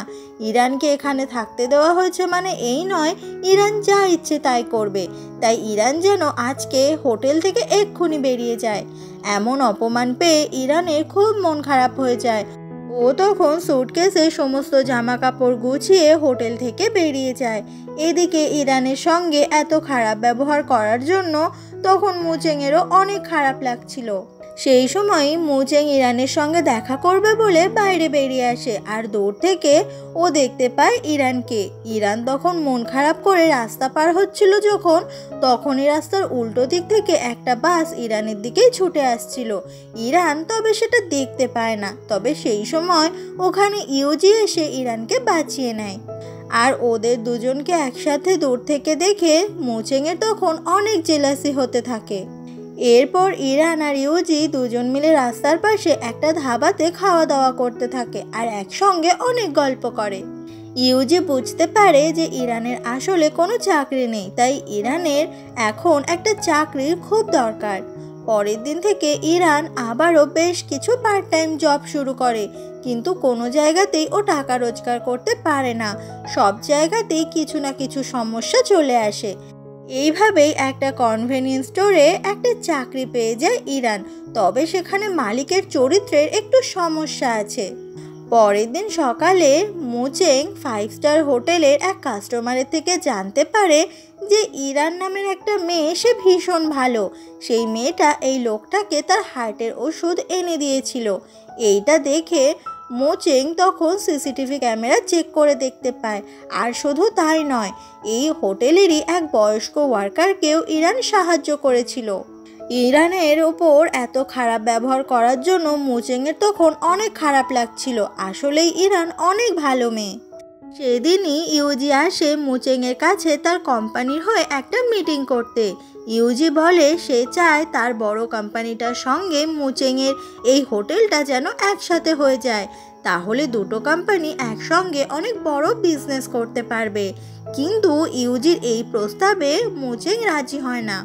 ইরানকে এখানে থাকতে দেওয়া হয়েছে মানে এই নয় ইরান যা ইচ্ছে তাই করবে, তাই ইরান যেন আজকে হোটেল থেকে এক্ষুনি বেরিয়ে যায়। এমন অপমান পেয়ে ইরানের খুব মন খারাপ হয়ে যায়। ও তখন সুটকেসে সমস্ত জামা কাপড় গুছিয়ে হোটেল থেকে বেরিয়ে যায়। এদিকে ইরানের সঙ্গে এত খারাপ ব্যবহার করার জন্য তখন মোচেংয়েরও অনেক খারাপ লাগছিল। সেই সময় মোচেং ইরানের সঙ্গে দেখা করবে বলে বাইরে বেরিয়ে আসে, আর দূর থেকে ও দেখতে পায় ইরানকে। ইরান তখন মন খারাপ করে রাস্তা পার হচ্ছিল যখন, তখনই রাস্তার উল্টো দিক থেকে একটা বাস ইরানের দিকেই ছুটে আসছিল। ইরান তবে সেটা দেখতে পায় না, তবে সেই সময় ওখানে ইউজি এসে ইরানকে বাঁচিয়ে নেয়। আর ওদের দুজনকে একসাথে দূর থেকে দেখে মোচেংয়ের তখন অনেক জেলাসি হতে থাকে। এরপর ইরান আর ইউজি দুজন মিলে রাস্তার পাশে একটা ধাবাতে খাওয়া দাওয়া করতে থাকে আর একসঙ্গে অনেক গল্প করে। ইউজি বুঝতে পারে যে ইরানের আসলে কোনো চাকরি নেই, তাই ইরানের এখন একটা চাকরির খুব দরকার। পরের দিন থেকে ইরান আবারও বেশ কিছু পার্ট টাইম জব শুরু করে, কিন্তু কোনো জায়গাতেই ও টাকা রোজগার করতে পারে না। সব জায়গাতেই কিছু না কিছু সমস্যা চলে আসে। এইভাবেই একটা কনভেনিয়েন্স স্টোরে একটা চাকরি পেয়ে যায় ইরান, তবে সেখানে মালিকের চরিত্রের একটু সমস্যা আছে। পরের দিন সকালে মোচেং 5 স্টার হোটেলের এক কাস্টমারের থেকে জানতে পারে যে ইরান নামের একটা মেয়ে, সে ভীষণ ভালো। সেই মেয়েটা এই লোকটাকে তার হার্টের ওষুধ এনে দিয়েছিল। এইটা দেখে মোচেং তখন সিসিটিভি ক্যামেরা চেক করে দেখতে পায়। আর শুধু তাই নয়, এই হোটেলেরই এক বয়স্ক ওয়ার্কারকেও ইরান সাহায্য করেছিল। ইরানের ওপর এত খারাপ ব্যবহার করার জন্য মোচেংয়ের তখন অনেক খারাপ লাগছিল। আসলেই ইরান অনেক ভালো মেয়ে। সেদিনই ইউজি আসে মোচেংয়ের কাছে তার কোম্পানির হয়ে একটা মিটিং করতে। ইউজি বলে সে চায় তার বড় কোম্পানিটার সঙ্গে মোচেংয়ের এই হোটেলটা যেন একসাথে হয়ে যায়, তাহলে দুটো কোম্পানি একসঙ্গে অনেক বড় বিজনেস করতে পারবে। কিন্তু ইউজির এই প্রস্তাবে মোচেং রাজি হয় না।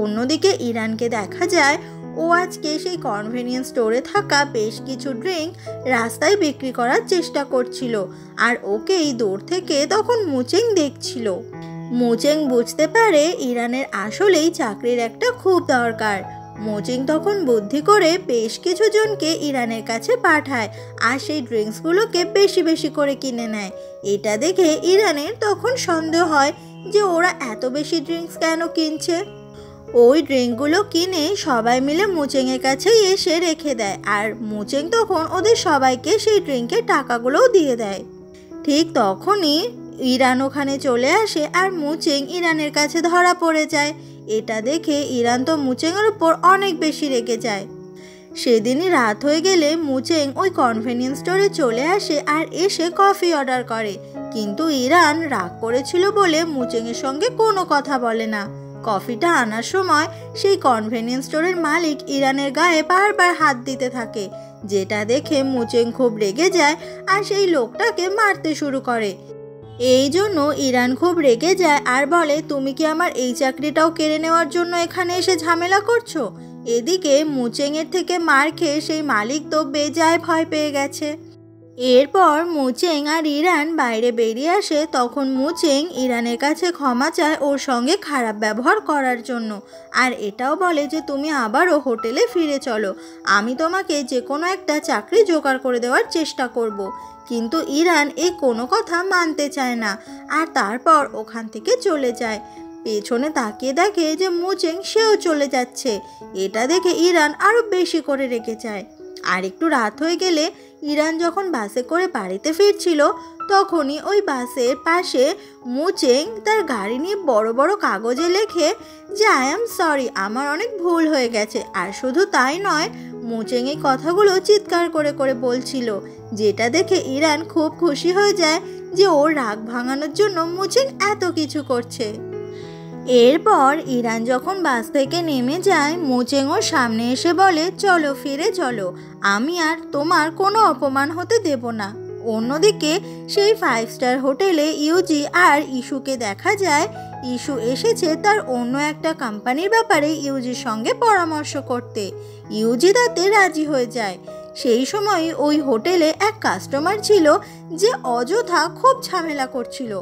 অন্যদিকে ইরানকে দেখা যায় ও আজকে সেই কনভেনিয়েন্স স্টোরে থাকা বেশ কিছু ড্রিঙ্ক রাস্তায় বিক্রি করার চেষ্টা করছিল, আর ওকেই দূর থেকে তখন মোচেং দেখছিল। মোচেং বুঝতে পারে ইরানের আসলেই চাকরির একটা খুব দরকার। মোচেং তখন বুদ্ধি করে বেশ কিছু জনকে ইরানের কাছে পাঠায় আর সেই ড্রিঙ্কসগুলোকে বেশি বেশি করে কিনে নেয়। এটা দেখে ইরানের তখন সন্দেহ হয় যে ওরা এত বেশি ড্রিঙ্কস কেন কিনছে। ওই ড্রিঙ্কগুলো কিনে সবাই মিলে মোচেংয়ের কাছেই এসে রেখে দেয়, আর মোচেং তখন ওদের সবাইকে সেই ড্রিঙ্কের টাকাগুলোও দিয়ে দেয়। ঠিক তখনই ইরান ওখানে চলে আসে আর মোচেং ইরানের কাছে ধরা পড়ে যায়। এটা দেখে ইরান তো মুচেংয়ের উপর অনেক বেশি রেগে যায়। সেদিনই রাত হয়ে গেলে মুচেং ওই কনভেনিয়েন্স স্টোরে চলে আসে আর এসে কফি অর্ডার করে, কিন্তু ইরান রাগ করেছিল বলে মুচেংয়ের সঙ্গে কোনো কথা বলে না। কফিটা আনার সময় সেই কনভেনিয়েন্স স্টোরের মালিক ইরানের গায়ে বারবার হাত দিতে থাকে, যেটা দেখে মুচেং খুব রেগে যায় আর সেই লোকটাকে মারতে শুরু করে। এই জন্য ইরান খুব রেগে যায় আর বলে, তুমি কি আমার এই চাকরিটাও কেড়ে নেওয়ার জন্য এখানে এসে ঝামেলা করছো? এদিকে মুচেংয়ের থেকে মার খেয়ে সেই মালিক তো বেজায় ভয় পেয়ে গেছে। এরপর মুচেং আর ইরান বাইরে বেরিয়ে আসে। তখন মুচেং ইরানের কাছে ক্ষমা চায় ওর সঙ্গে খারাপ ব্যবহার করার জন্য, আর এটাও বলে যে তুমি আবারও হোটেলে ফিরে চলো, আমি তোমাকে যে কোনো একটা চাকরি জোগাড় করে দেওয়ার চেষ্টা করব। কিন্তু ইরান এই কোনো কথা মানতে চায় না আর তারপর ওখান থেকে চলে যায়। পেছনে তাকিয়ে দেখে যে মুচেং সেও চলে যাচ্ছে। এটা দেখে ইরান আরও বেশি করে রেগে যায়। আর একটু রাত হয়ে গেলে ইরান যখন বাসে করে বাড়িতে ফিরছিল, তখনই ওই বাসের পাশে মুচেং তার গাড়ি নিয়ে বড় বড় কাগজে লেখে যে আই অ্যাম সরি, আমার অনেক ভুল হয়ে গেছে। আর শুধু তাই নয়, মুচেং এই কথাগুলো চিৎকার করে করে বলছিল, যেটা দেখে ইরান খুব খুশি হয়ে যায় যে ওর রাগ ভাঙানোর জন্য মুচেং এত কিছু করছে। এরপর ইরান যখন বাস থেকে নেমে যায়, মুচেং ওর সামনে এসে বলে, চলো ফিরে চলো, আমি আর তোমার কোনো অপমান হতে দেব না। অন্যদিকে সেই 5 স্টার হোটেলে ইউজি আর ইস্যুকে দেখা যায়। ইস্যু এসেছে তার অন্য একটা কোম্পানির ব্যাপারে ইউজির সঙ্গে পরামর্শ করতে। ইউজি তাতে রাজি হয়ে যায়। সেই সময় ওই হোটেলে এক কাস্টমার ছিল যে অযথা খুব ঝামেলা করছিল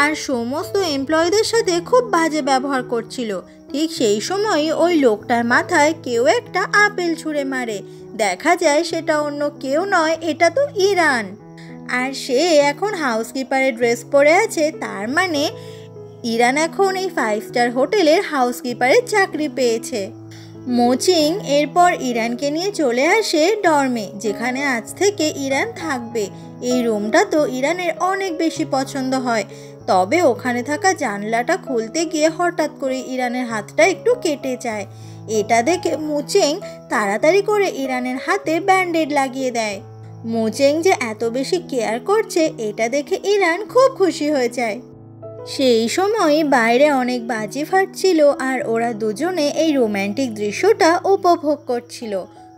আর সমস্ত এমপ্লয়ীদের সাথে খুব বাজে ব্যবহার করছিল। ঠিক সেই সময় ওই লোকটার মাথায় কেউ একটা আপেল ছুঁড়ে মারে। দেখা যায় সেটা অন্য কেউ নয়, এটা তো ইরান। আর সে এখন হাউসকিপারের ড্রেস পরে আছে, তার মানে ইরান এখন এই 5 স্টার হোটেলের হাউসকিপারের চাকরি পেয়েছে। মুচেং এরপর ইরানকে নিয়ে চলে আসে ডর্মে, যেখানে আজ থেকে ইরান থাকবে। এই রুমটা তো ইরানের অনেক বেশি পছন্দ হয়, তবে ওখানে থাকা জানলাটা খুলতে গিয়ে হঠাৎ করে ইরানের হাতটা একটু কেটে যায়। এটা দেখে মুচেং তাড়াতাড়ি করে ইরানের হাতে ব্যান্ডেড লাগিয়ে দেয়। মুচেং যে এত বেশি কেয়ার করছে এটা দেখে ইরান খুব খুশি হয়ে যায়। সেই সময় বাইরে অনেক বাজি ফাটছিল আর ওরা দুজনে এই রোম্যান্টিক দৃশ্যটা উপভোগ করছিল।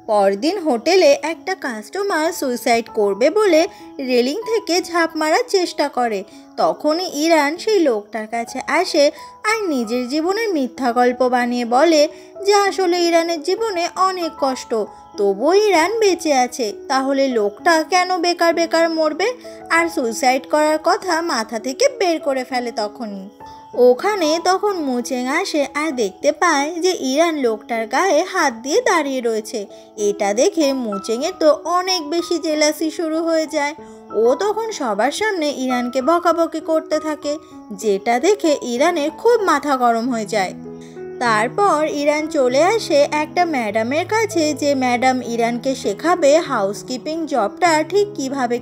পরদিন হোটেলে একটা কাস্টমার সুইসাইড করবে বলে রেলিং থেকে ঝাঁপ মারার চেষ্টা করে। তখনই ইরান সেই লোকটার কাছে আসে আর নিজের জীবনের মিথ্যা গল্প বানিয়ে বলে যে আসলে ইরানের জীবনে অনেক কষ্ট, তবুও ইরান বেঁচে আছে। তাহলে লোকটা কেন বেকার বেকার মরবে? আর সুইসাইড করার কথা মাথা থেকে বের করে ফেলে। ওখানে তখন মুচেং আসে আর দেখতে পায় যে ইরান লোকটার গায়ে হাত দিয়ে দাঁড়িয়ে রয়েছে। এটা দেখে মুচেংয়ের তো অনেক বেশি জেলাসি শুরু হয়ে যায়। ও তখন সবার সামনে ইরানকে বকাবকি করতে থাকে, যেটা দেখে ইরানের খুব মাথা গরম হয়ে যায়। তারপর ইরান চলে আসে একটা ম্যাডামের কাছে, যে ম্যাডাম ইরানকে শেখাবে হাউসকিপিং জবটা ঠিক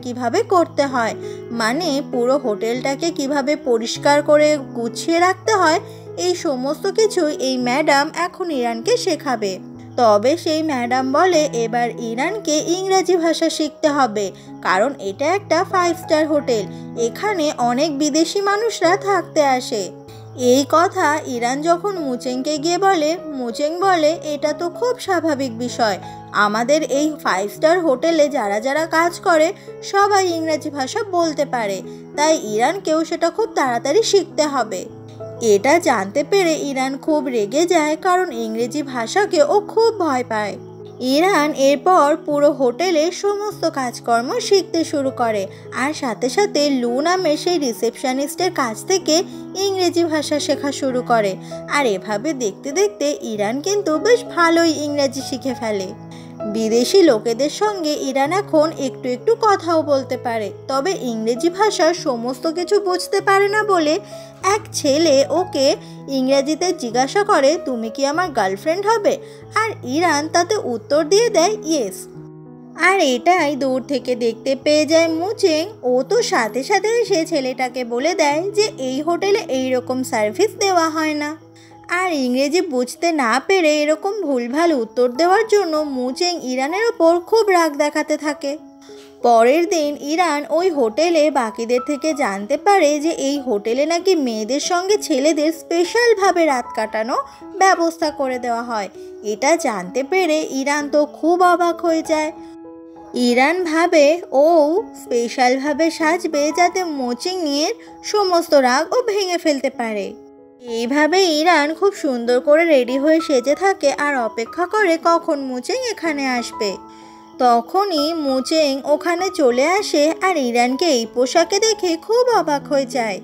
কিভাবে করতে হয়, মানে পুরো হোটেলটাকে কিভাবে পরিষ্কার করে গুছিয়ে রাখতে হয়। এই সমস্ত কিছুই এই ম্যাডাম এখন ইরানকে শেখাবে। তবে সেই ম্যাডাম বলে এবার ইরানকে ইংরেজি ভাষা শিখতে হবে, কারণ এটা একটা 5 স্টার হোটেল, এখানে অনেক বিদেশি মানুষরা থাকতে আসে। এই কথা ইরান যখন মুচেংকে গিয়ে বলে, মুচেং বলে এটা তো খুব স্বাভাবিক বিষয়, আমাদের এই 5 স্টার হোটেলে যারা যারা কাজ করে সবাই ইংরেজি ভাষা বলতে পারে, তাই ইরানকেও সেটা খুব তাড়াতাড়ি শিখতে হবে। এটা জানতে পেরে ইরান খুব রেগে যায়, কারণ ইংরেজি ভাষাকে ও খুব ভয় পায়। ইরান এরপর পুরো হোটেলের সমস্ত কাজকর্ম শিখতে শুরু করে আর সাথে সাথে লু নামে সেই রিসেপশনিস্টের কাছ থেকে ইংরেজি ভাষা শেখা শুরু করে। আর এভাবে দেখতে দেখতে ইরান কিন্তু বেশ ভালোই ইংরেজি শিখে ফেলে। বিদেশি লোকেদের সঙ্গে ইরান এখন একটু একটু কথাও বলতে পারে, তবে ইংরেজি ভাষার সমস্ত কিছু বুঝতে পারে না বলে এক ছেলে ওকে ইংরেজিতে জিজ্ঞাসা করে, তুমি কি আমার গার্লফ্রেন্ড হবে? আর ইরান তাতে উত্তর দিয়ে দেয় ইয়েস। আর এটাই দূর থেকে দেখতে পেয়ে যায় মুচেং। ও তো সাথে সাথে সে ছেলেটাকে বলে দেয় যে এই হোটেলে এই রকম সার্ভিস দেওয়া হয় না। আর ইংরেজি বুঝতে না পেরে এরকম ভুলভাল উত্তর দেওয়ার জন্য মুচেং ইরানের ওপর খুব রাগ দেখাতে থাকে। পরের দিন ইরান ওই হোটেলে বাকিদের থেকে জানতে পারে যে এই হোটেলে নাকি মেয়েদের সঙ্গে ছেলেদের স্পেশালভাবে রাত কাটানো ব্যবস্থা করে দেওয়া হয়। এটা জানতে পেরে ইরান তো খুব অবাক হয়ে যায়। ইরান ভাবে ও স্পেশালভাবে সাজবে যাতে মুচেংয়ের সমস্ত রাগ ও ভেঙে ফেলতে পারে। এইভাবে ইরান খুব সুন্দর করে রেডি হয়ে সেজে থাকে আর অপেক্ষা করে কখন মুচেং এখানে আসবে। তখনই মুচেং ওখানে চলে আসে আর ইরানকে এই পোশাকে দেখে খুব অবাক হয়ে যায়।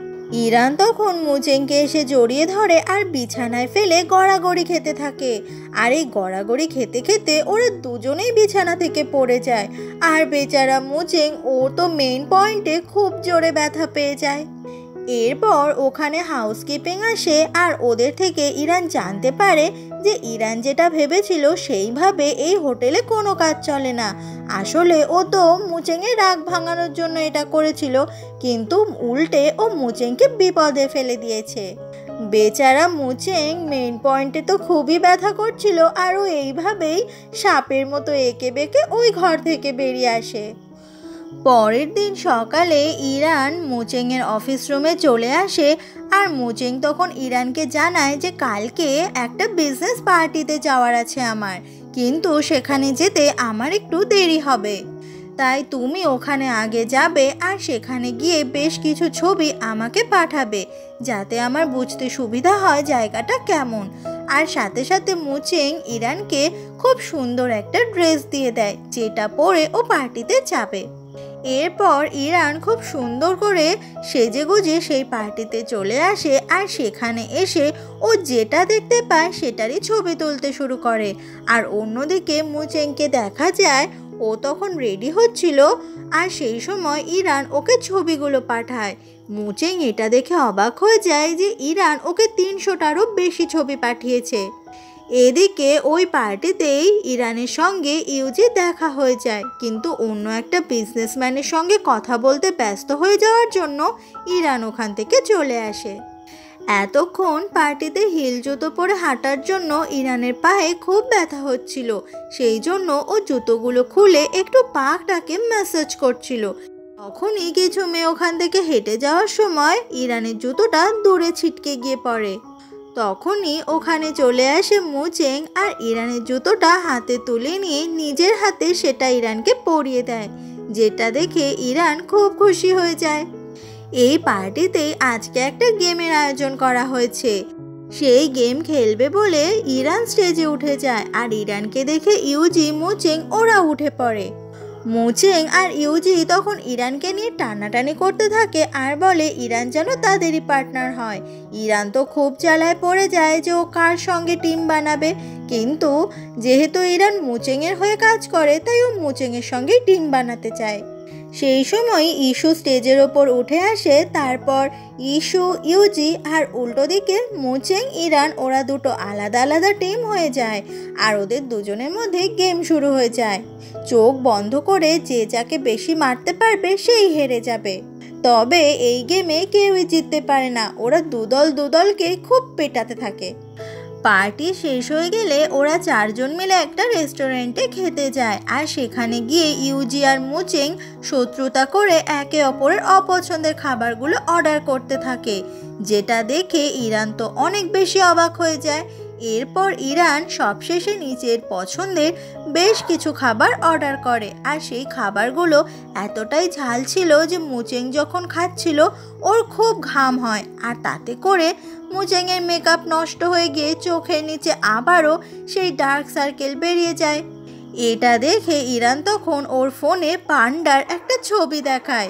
ইরান তখন মুচেংকে এসে জড়িয়ে ধরে আর বিছানায় ফেলে গড়াগড়ি খেতে থাকে। আর এই গড়াগড়ি খেতে খেতে ওরা দুজনেই বিছানা থেকে পড়ে যায়। আর বেচারা মুচেং ও তো মেইন পয়েন্টে খুব জোরে ব্যথা পেয়ে যায়। এরপর ওখানে হাউসকিপিং আসে আর ওদের থেকে ইরান জানতে পারে যে ইরান যেটা ভেবেছিল সেইভাবে এই হোটেলে কোনো কাজ চলে না। আসলে ও তো মুচেংয়ের রাগ ভাঙানোর জন্য এটা করেছিল, কিন্তু উল্টে ও মুচেংকে বিপদে ফেলে দিয়েছে। বেচারা মুচেং মেইন পয়েন্টে তো খুবই ব্যথা করছিল আর ও এইভাবেই সাপের মতো এঁকে বেঁকে ওই ঘর থেকে বেরিয়ে আসে। পরের দিন সকালে ইরান মুচেংয়ের অফিস রুমে চলে আসে আর মুচেং তখন ইরানকে জানায় যে কালকে একটা বিজনেস পার্টিতে যাওয়ার আছে আমার, কিন্তু সেখানে যেতে আমার একটু দেরি হবে। তাই তুমি ওখানে আগে যাবে আর সেখানে গিয়ে বেশ কিছু ছবি আমাকে পাঠাবে যাতে আমার বুঝতে সুবিধা হয় জায়গাটা কেমন। আর সাথে সাথে মুচেং ইরানকে খুব সুন্দর একটা ড্রেস দিয়ে দেয় যেটা পরে ও পার্টিতে যাবে। এরপর ইরান খুব সুন্দর করে সেজেগুজে সেই পার্টিতে চলে আসে আর সেখানে এসে ও যেটা দেখতে পায় সেটারই ছবি তুলতে শুরু করে। আর অন্যদিকে মুচেংকে দেখা যায় ও তখন রেডি হচ্ছিল আর সেই সময় ইরান ওকে ছবিগুলো পাঠায়। মুচেং এটা দেখে অবাক হয়ে যায় যে ইরান ওকে 300টারও বেশি ছবি পাঠিয়েছে। এদিকে ওই পার্টিতেই ইরানের সঙ্গে ইউজি দেখা হয়ে যায়, কিন্তু অন্য একটা বিজনেসম্যানের সঙ্গে কথা বলতে ব্যস্ত হয়ে যাওয়ার জন্য ইরান ওখান থেকে চলে আসে। এতক্ষণ পার্টিতে হিল জুতো পরে হাঁটার জন্য ইরানের পায়ে খুব ব্যথা হচ্ছিল, সেই জন্য ও জুতোগুলো খুলে একটু পাটাকে ম্যাসাজ করছিল। তখনই কিছু মেয়ে ওখান থেকে হেঁটে যাওয়ার সময় ইরানের জুতোটা দূরে ছিটকে গিয়ে পড়ে। তখনই ওখানে চলে আসে মুচেং আর ইরানের জুতোটা হাতে তুলে নিয়ে নিজের হাতে সেটা ইরানকে পরিয়ে দেয়, যেটা দেখে ইরান খুব খুশি হয়ে যায়। এই পার্টিতেই আজকে একটা গেমের আয়োজন করা হয়েছে। সেই গেম খেলবে বলে ইরান স্টেজে উঠে যায় আর ইরানকে দেখে ইউজি মুচেং ওরা উঠে পড়ে। মুচেং আর ইউজি তখন ইরানকে নিয়ে টানাটানি করতে থাকে আর বলে ইরান যেন তাদেরই পার্টনার হয়। ইরান তো খুব জ্বালায় পড়ে যায় যে ও কার সঙ্গে টিম বানাবে, কিন্তু যেহেতু ইরান মুচেংয়ের হয়ে কাজ করে তাই ও মুচেংয়ের সঙ্গে টিম বানাতে চায়। সেই সময় ইস্যু স্টেজের ওপর উঠে আসে। তারপর ইস্যু, ইউজি আর উল্টো দিকে মুচেং, ইরান ওরা দুটো আলাদা আলাদা টিম হয়ে যায় আর ওদের দুজনের মধ্যে গেম শুরু হয়ে যায়। চোখ বন্ধ করে যে যাকে বেশি মারতে পারবে সেই হেরে যাবে। তবে এই গেমে কেউই জিততে পারে না, ওরা দুদলকে খুব পেটাতে থাকে। পার্টি শেষ হয়ে গেলে ওরা চারজন মিলে একটা রেস্টুরেন্টে খেতে যায় আর সেখানে গিয়ে ইউজি আর মুচেং শত্রুতা করে একে অপরের অপছন্দের খাবারগুলো অর্ডার করতে থাকে, যেটা দেখে ইরান তো অনেক বেশি অবাক হয়ে যায়। এরপর ইরান সবশেষে নিজের পছন্দের বেশ কিছু খাবার অর্ডার করে আর সেই খাবারগুলো এতটাই ঝাল ছিল যে মুচেং যখন খাচ্ছিল ওর খুব ঘাম হয় আর তাতে করে মুচেংয়ের মেকআপ নষ্ট হয়ে গিয়ে চোখের নিচে আবারও সেই ডার্ক সার্কেল বেরিয়ে যায়। এটা দেখে ইরান তখন ওর ফোনে পান্ডার একটা ছবি দেখায়।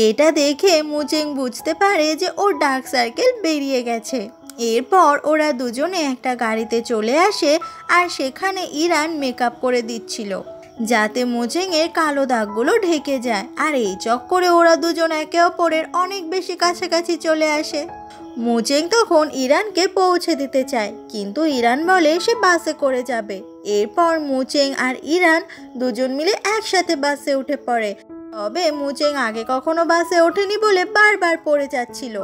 এটা দেখে মুচেং বুঝতে পারে যে ওর ডার্ক সার্কেল বেরিয়ে গেছে। এরপর ওরা দুজনে একটা গাড়িতে চলে আসে আর সেখানে ইরান মেকআপ করে দিচ্ছিল যাতে মুচেংয়ের কালো দাগগুলো ঢেকে যায়। আর এই চক্করে ওরা দুজন একে অপরের অনেক বেশি কাছাকাছি চলে আসে। মুচেং তখন ইরানকে পৌঁছে দিতে চায়, কিন্তু ইরান বলে সে বাসে করে যাবে। এরপর মুচেং আর ইরান দুজন মিলে একসাথে বাসে উঠে পড়ে। তবে মুচেং আগে কখনো বাসে ওঠেনি বলে বারবার পড়ে যাচ্ছিল।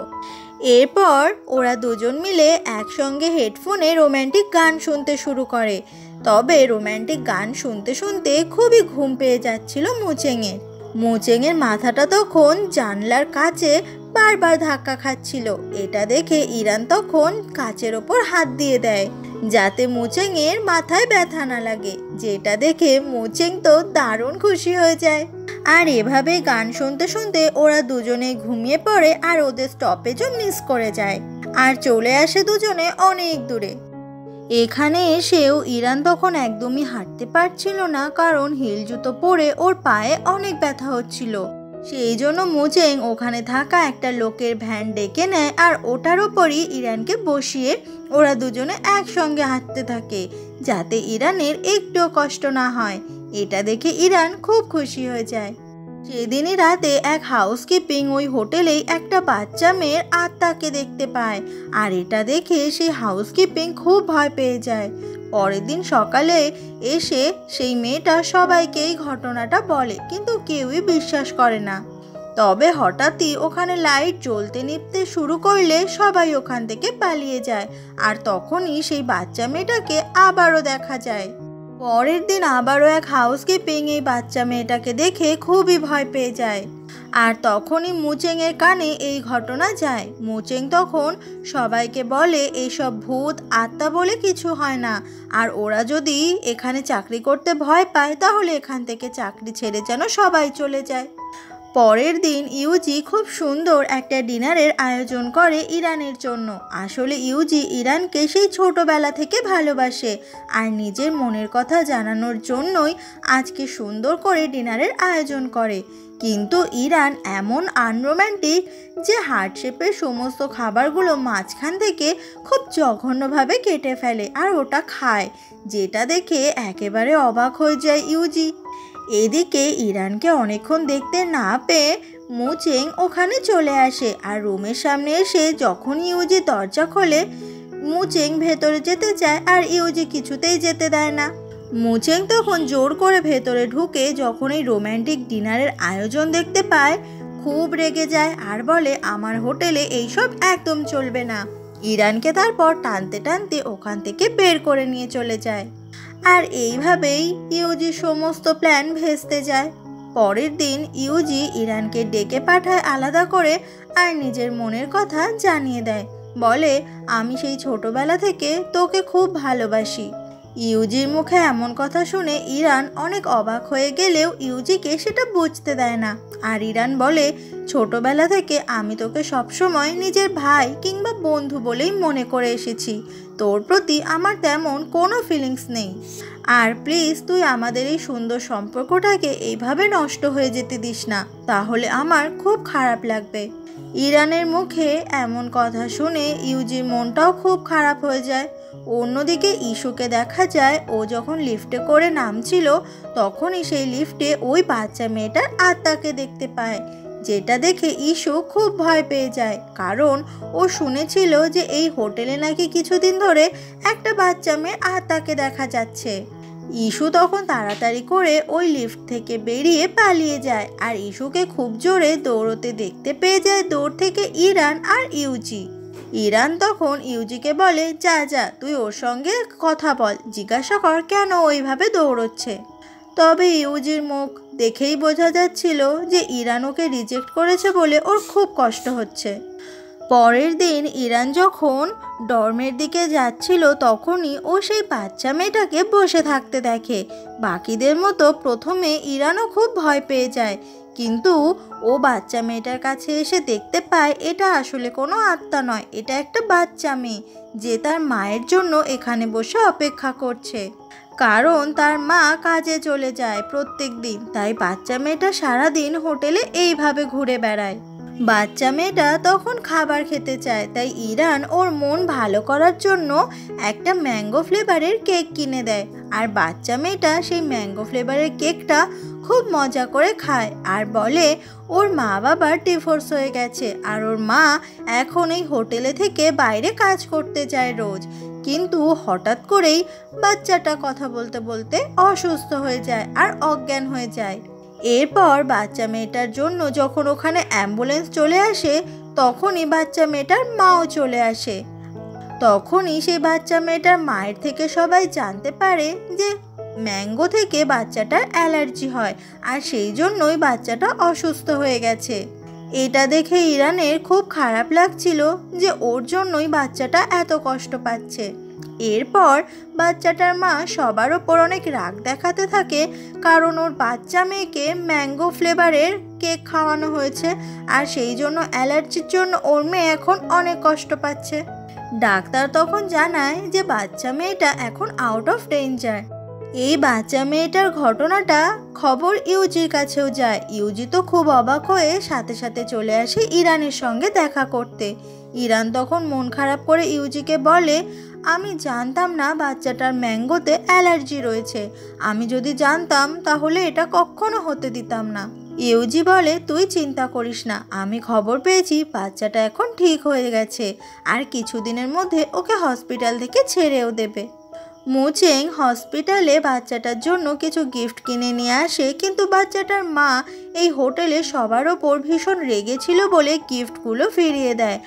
এরপর ওরা দুজন মিলে একসঙ্গে হেডফোনে রোম্যান্টিক গান শুনতে শুরু করে। তবে রোম্যান্টিক গান শুনতে শুনতে খুবই ঘুম পেয়ে যাচ্ছিল মুচেংয়ের। মুচেংয়ের মাথাটা তখন জানলার কাছে বারবার ধাক্কা খাচ্ছিল। এটা দেখে ইরান তখন কাচের ওপর হাত দিয়ে দেয় যাতে মুচেংয়ের মাথায় ব্যথা না লাগে, যেটা দেখে মুচেং তো দারুণ খুশি হয়ে যায়। আর এভাবে গান শুনতে শুনতে ওরা দুজনে ঘুমিয়ে পড়ে আর ওদের স্টপেজও মিস করে যায় আর চলে আসে দুজনে অনেক দূরে। এখানে এসেও ইরান তখন একদমই হাঁটতে পারছিল না, কারণ হিল জুতো পরে ওর পায়ে অনেক ব্যথা হচ্ছিল। সেই জন্য মুচেং ওখানে থাকা একটা লোকের ভ্যান ডেকে নেয় আর ওটার ওপরই ইরানকে বসিয়ে ওরা দুজনে একসঙ্গে হাঁটতে থাকে যাতে ইরানের একটুও কষ্ট না হয়। এটা দেখে ইরান খুব খুশি হয়ে যায়। সেদিনই রাতে এক হাউসকিপিং ওই হোটেলেই একটা বাচ্চা মেয়ের আত্মাকে দেখতে পায় আর এটা দেখে সেই হাউসকিপিং খুব ভয় পেয়ে যায়। পরের দিন সকালে এসে সেই মেয়েটা সবাইকে এই ঘটনাটা বলে, কিন্তু কেউই বিশ্বাস করে না। তবে হঠাৎই ওখানে লাইট জ্বলতে নিভতে শুরু করলে সবাই ওখান থেকে পালিয়ে যায় আর তখনই সেই বাচ্চা মেয়েটাকে আবারও দেখা যায়। পরের দিন আবারও এক হাউসকিপিং এই বাচ্চা মেয়েটাকে দেখে খুবই ভয় পেয়ে যায় আর তখনই মুচেংয়ের কানে এই ঘটনা যায়। মুচেং তখন সবাইকে বলে এইসব ভূত আত্মা বলে কিছু হয় না, আর ওরা যদি এখানে চাকরি করতে ভয় পায় তাহলে এখান থেকে চাকরি ছেড়ে যেন সবাই চলে যায়। পরের দিন ইউজি খুব সুন্দর একটা ডিনারের আয়োজন করে ইরানের জন্য। আসলে ইউজি ইরানকে সেই ছোটবেলা থেকে ভালোবাসে আর নিজের মনের কথা জানানোর জন্যই আজকে সুন্দর করে ডিনারের আয়োজন করে। কিন্তু ইরান এমন আনরোম্যান্টিক যে হার্ট শেপের সমস্ত খাবারগুলো মাঝখান থেকে খুব জঘন্যভাবে কেটে ফেলে আর ওটা খায়, যেটা দেখে একেবারে অবাক হয়ে যায় ইউজি। এদিকে ইরানকে অনেকক্ষণ দেখতে না পেয়ে মুচেং ওখানে চলে আসে আর রুমের সামনে এসে যখন ইউজি দরজা খোলে মুচেং ভেতরে যেতে চায় আর ইউজি কিছুতেই যেতে দেয় না। মুচেং তখন জোর করে ভেতরে ঢুকে যখন এই রোম্যান্টিক ডিনারের আয়োজন দেখতে পায় খুব রেগে যায় আর বলে আমার হোটেলে এইসব একদম চলবে না। ইরানকে তারপর টানতে টানতে ওখান থেকে বের করে নিয়ে চলে যায় আর এইভাবেই ইউজি সমস্ত প্ল্যান ভেস্তে যায়। পরের দিন ইউজি ইরানকে ডেকে পাঠায় আলাদা করে আর নিজের মনের কথা জানিয়ে দেয়, বলে আমি সেই ছোটবেলা থেকে তোকে খুব ভালোবাসি। ইউজির মুখে এমন কথা শুনে ইরান অনেক অবাক হয়ে গেলেও ইউজিকে সেটা বুঝতে দেয় না আর ইরান বলে ছোটবেলা থেকে আমি তোকে সবসময় নিজের ভাই কিংবা বন্ধু বলেই মনে করে এসেছি, তোর প্রতি আমার তেমন কোনো ফিলিংস নেই, আর প্লিজ তুই আমাদের এই সুন্দর সম্পর্কটাকে এইভাবে নষ্ট হয়ে যেতে দিস না, তাহলে আমার খুব খারাপ লাগবে। ইরানের মুখে এমন কথা শুনে ইউজির মনটাও খুব খারাপ হয়ে যায়। অন্যদিকে ইস্যুকে দেখা যায় ও যখন লিফটে করে নামছিল তখনই সেই লিফটে ওই বাচ্চা মেয়েটার আত্মাকে দেখতে পায়, যেটা দেখে ইস্যু খুব ভয় পেয়ে যায়, কারণ ও শুনেছিল যে এই হোটেলে নাকি কিছুদিন ধরে একটা বাচ্চা মেয়ের আত্মাকে দেখা যাচ্ছে। ইস্যু তখন তাড়াতাড়ি করে ওই লিফট থেকে বেরিয়ে পালিয়ে যায় আর ইস্যুকে খুব জোরে দৌড়তে দেখতে পেয়ে যায় দৌড় থেকে ইরান আর ইউজি। ইরান তখন ইউজিকে বলে যা যা তুই ওর সঙ্গে কথা বল, জিজ্ঞাসা কর কেন ওইভাবে দৌড়চ্ছে। তবে ইউজির মুখ দেখেই বোঝা যাচ্ছিল যে ইরান ওকে রিজেক্ট করেছে বলে ওর খুব কষ্ট হচ্ছে। পরের দিন ইরান যখন ডর্মের দিকে যাচ্ছিল তখনই ও সেই বাচ্চা মেয়েটাকে বসে থাকতে দেখে। বাকিদের মতো প্রথমে ইরানও খুব ভয় পেয়ে যায়, কিন্তু ও বাচ্চা মেয়েটার কাছে এসে দেখতে পায় এটা আসলে কোনো আত্মা নয়, এটা একটা বাচ্চা মেয়ে যে তার মায়ের জন্য এখানে বসে অপেক্ষা করছে, কারণ তার মা কাজে চলে যায় প্রত্যেক দিন, তাই বাচ্চা মেয়েটা সারাদিন হোটেলে এইভাবে ঘুরে বেড়ায়। বাচ্চা মেয়েটা তখন খাবার খেতে চায়, তাই ইরান ওর মন ভালো করার জন্য একটা ম্যাঙ্গো ফ্লেভারের কেক কিনে দেয় আর বাচ্চা মেয়েটা সেই ম্যাঙ্গো ফ্লেভারের কেকটা খুব মজা করে খায় আর বলে ওর মা বাবার ডিভোর্স হয়ে গেছে আর ওর মা এখন এই হোটেলে থেকে বাইরে কাজ করতে যায় রোজ। কিন্তু হঠাৎ করেই বাচ্চাটা কথা বলতে বলতে অসুস্থ হয়ে যায় আর অজ্ঞান হয়ে যায়। এরপর বাচ্চা মেয়েটার জন্য যখন ওখানে অ্যাম্বুলেন্স চলে আসে তখনই বাচ্চা মেয়েটার মাও চলে আসে। তখনই সেই বাচ্চা মেয়েটার মায়ের থেকে সবাই জানতে পারে যে ম্যাঙ্গো থেকে বাচ্চাটার অ্যালার্জি হয়, আর সেই জন্যই বাচ্চাটা অসুস্থ হয়ে গেছে। এটা দেখে ইরানের খুব খারাপ লাগছিল যে ওর জন্যই বাচ্চাটা এত কষ্ট পাচ্ছে। এরপর বাচ্চাটার মা সবার ওপর অনেক রাগ দেখাতে থাকে, কারণ ওর বাচ্চা মেয়েকে ম্যাঙ্গো ফ্লেভারের কেক খাওয়ানো হয়েছে, আর সেই জন্য অ্যালার্জির জন্য ওর মেয়ে এখন অনেক কষ্ট পাচ্ছে। ডাক্তার তখন জানায় যে বাচ্চা মেয়েটা এখন আউট অফ ডেঞ্জার। এই বাচ্চা মেয়েটার ঘটনাটা খবর ইউজির কাছেও যায়। ইউজি তো খুব অবাক হয়ে সাথে সাথে চলে আসে ইরানের সঙ্গে দেখা করতে। ইরান তখন মন খারাপ করে ইউজিকে বলে, আমি জানতাম না বাচ্চাটার ম্যাঙ্গোতে অ্যালার্জি রয়েছে। আমি যদি জানতাম তাহলে এটা কখনো হতে দিতাম না। ইউজি বলে, তুই চিন্তা করিস না, আমি খবর পেয়েছি বাচ্চাটা এখন ঠিক হয়ে গেছে, আর কিছুদিনের মধ্যে ওকে হসপিটাল থেকে ছেড়েও দেবে। মুচেং হসপিটালে বাচ্চাটার জন্য কিছু গিফট কিনে নিয়ে আসে, কিন্তু বাচ্চাটার মা এই হোটেলে সবার ওপর ভীষণ রেগেছিল বলে গিফটগুলো ফিরিয়ে দেয়,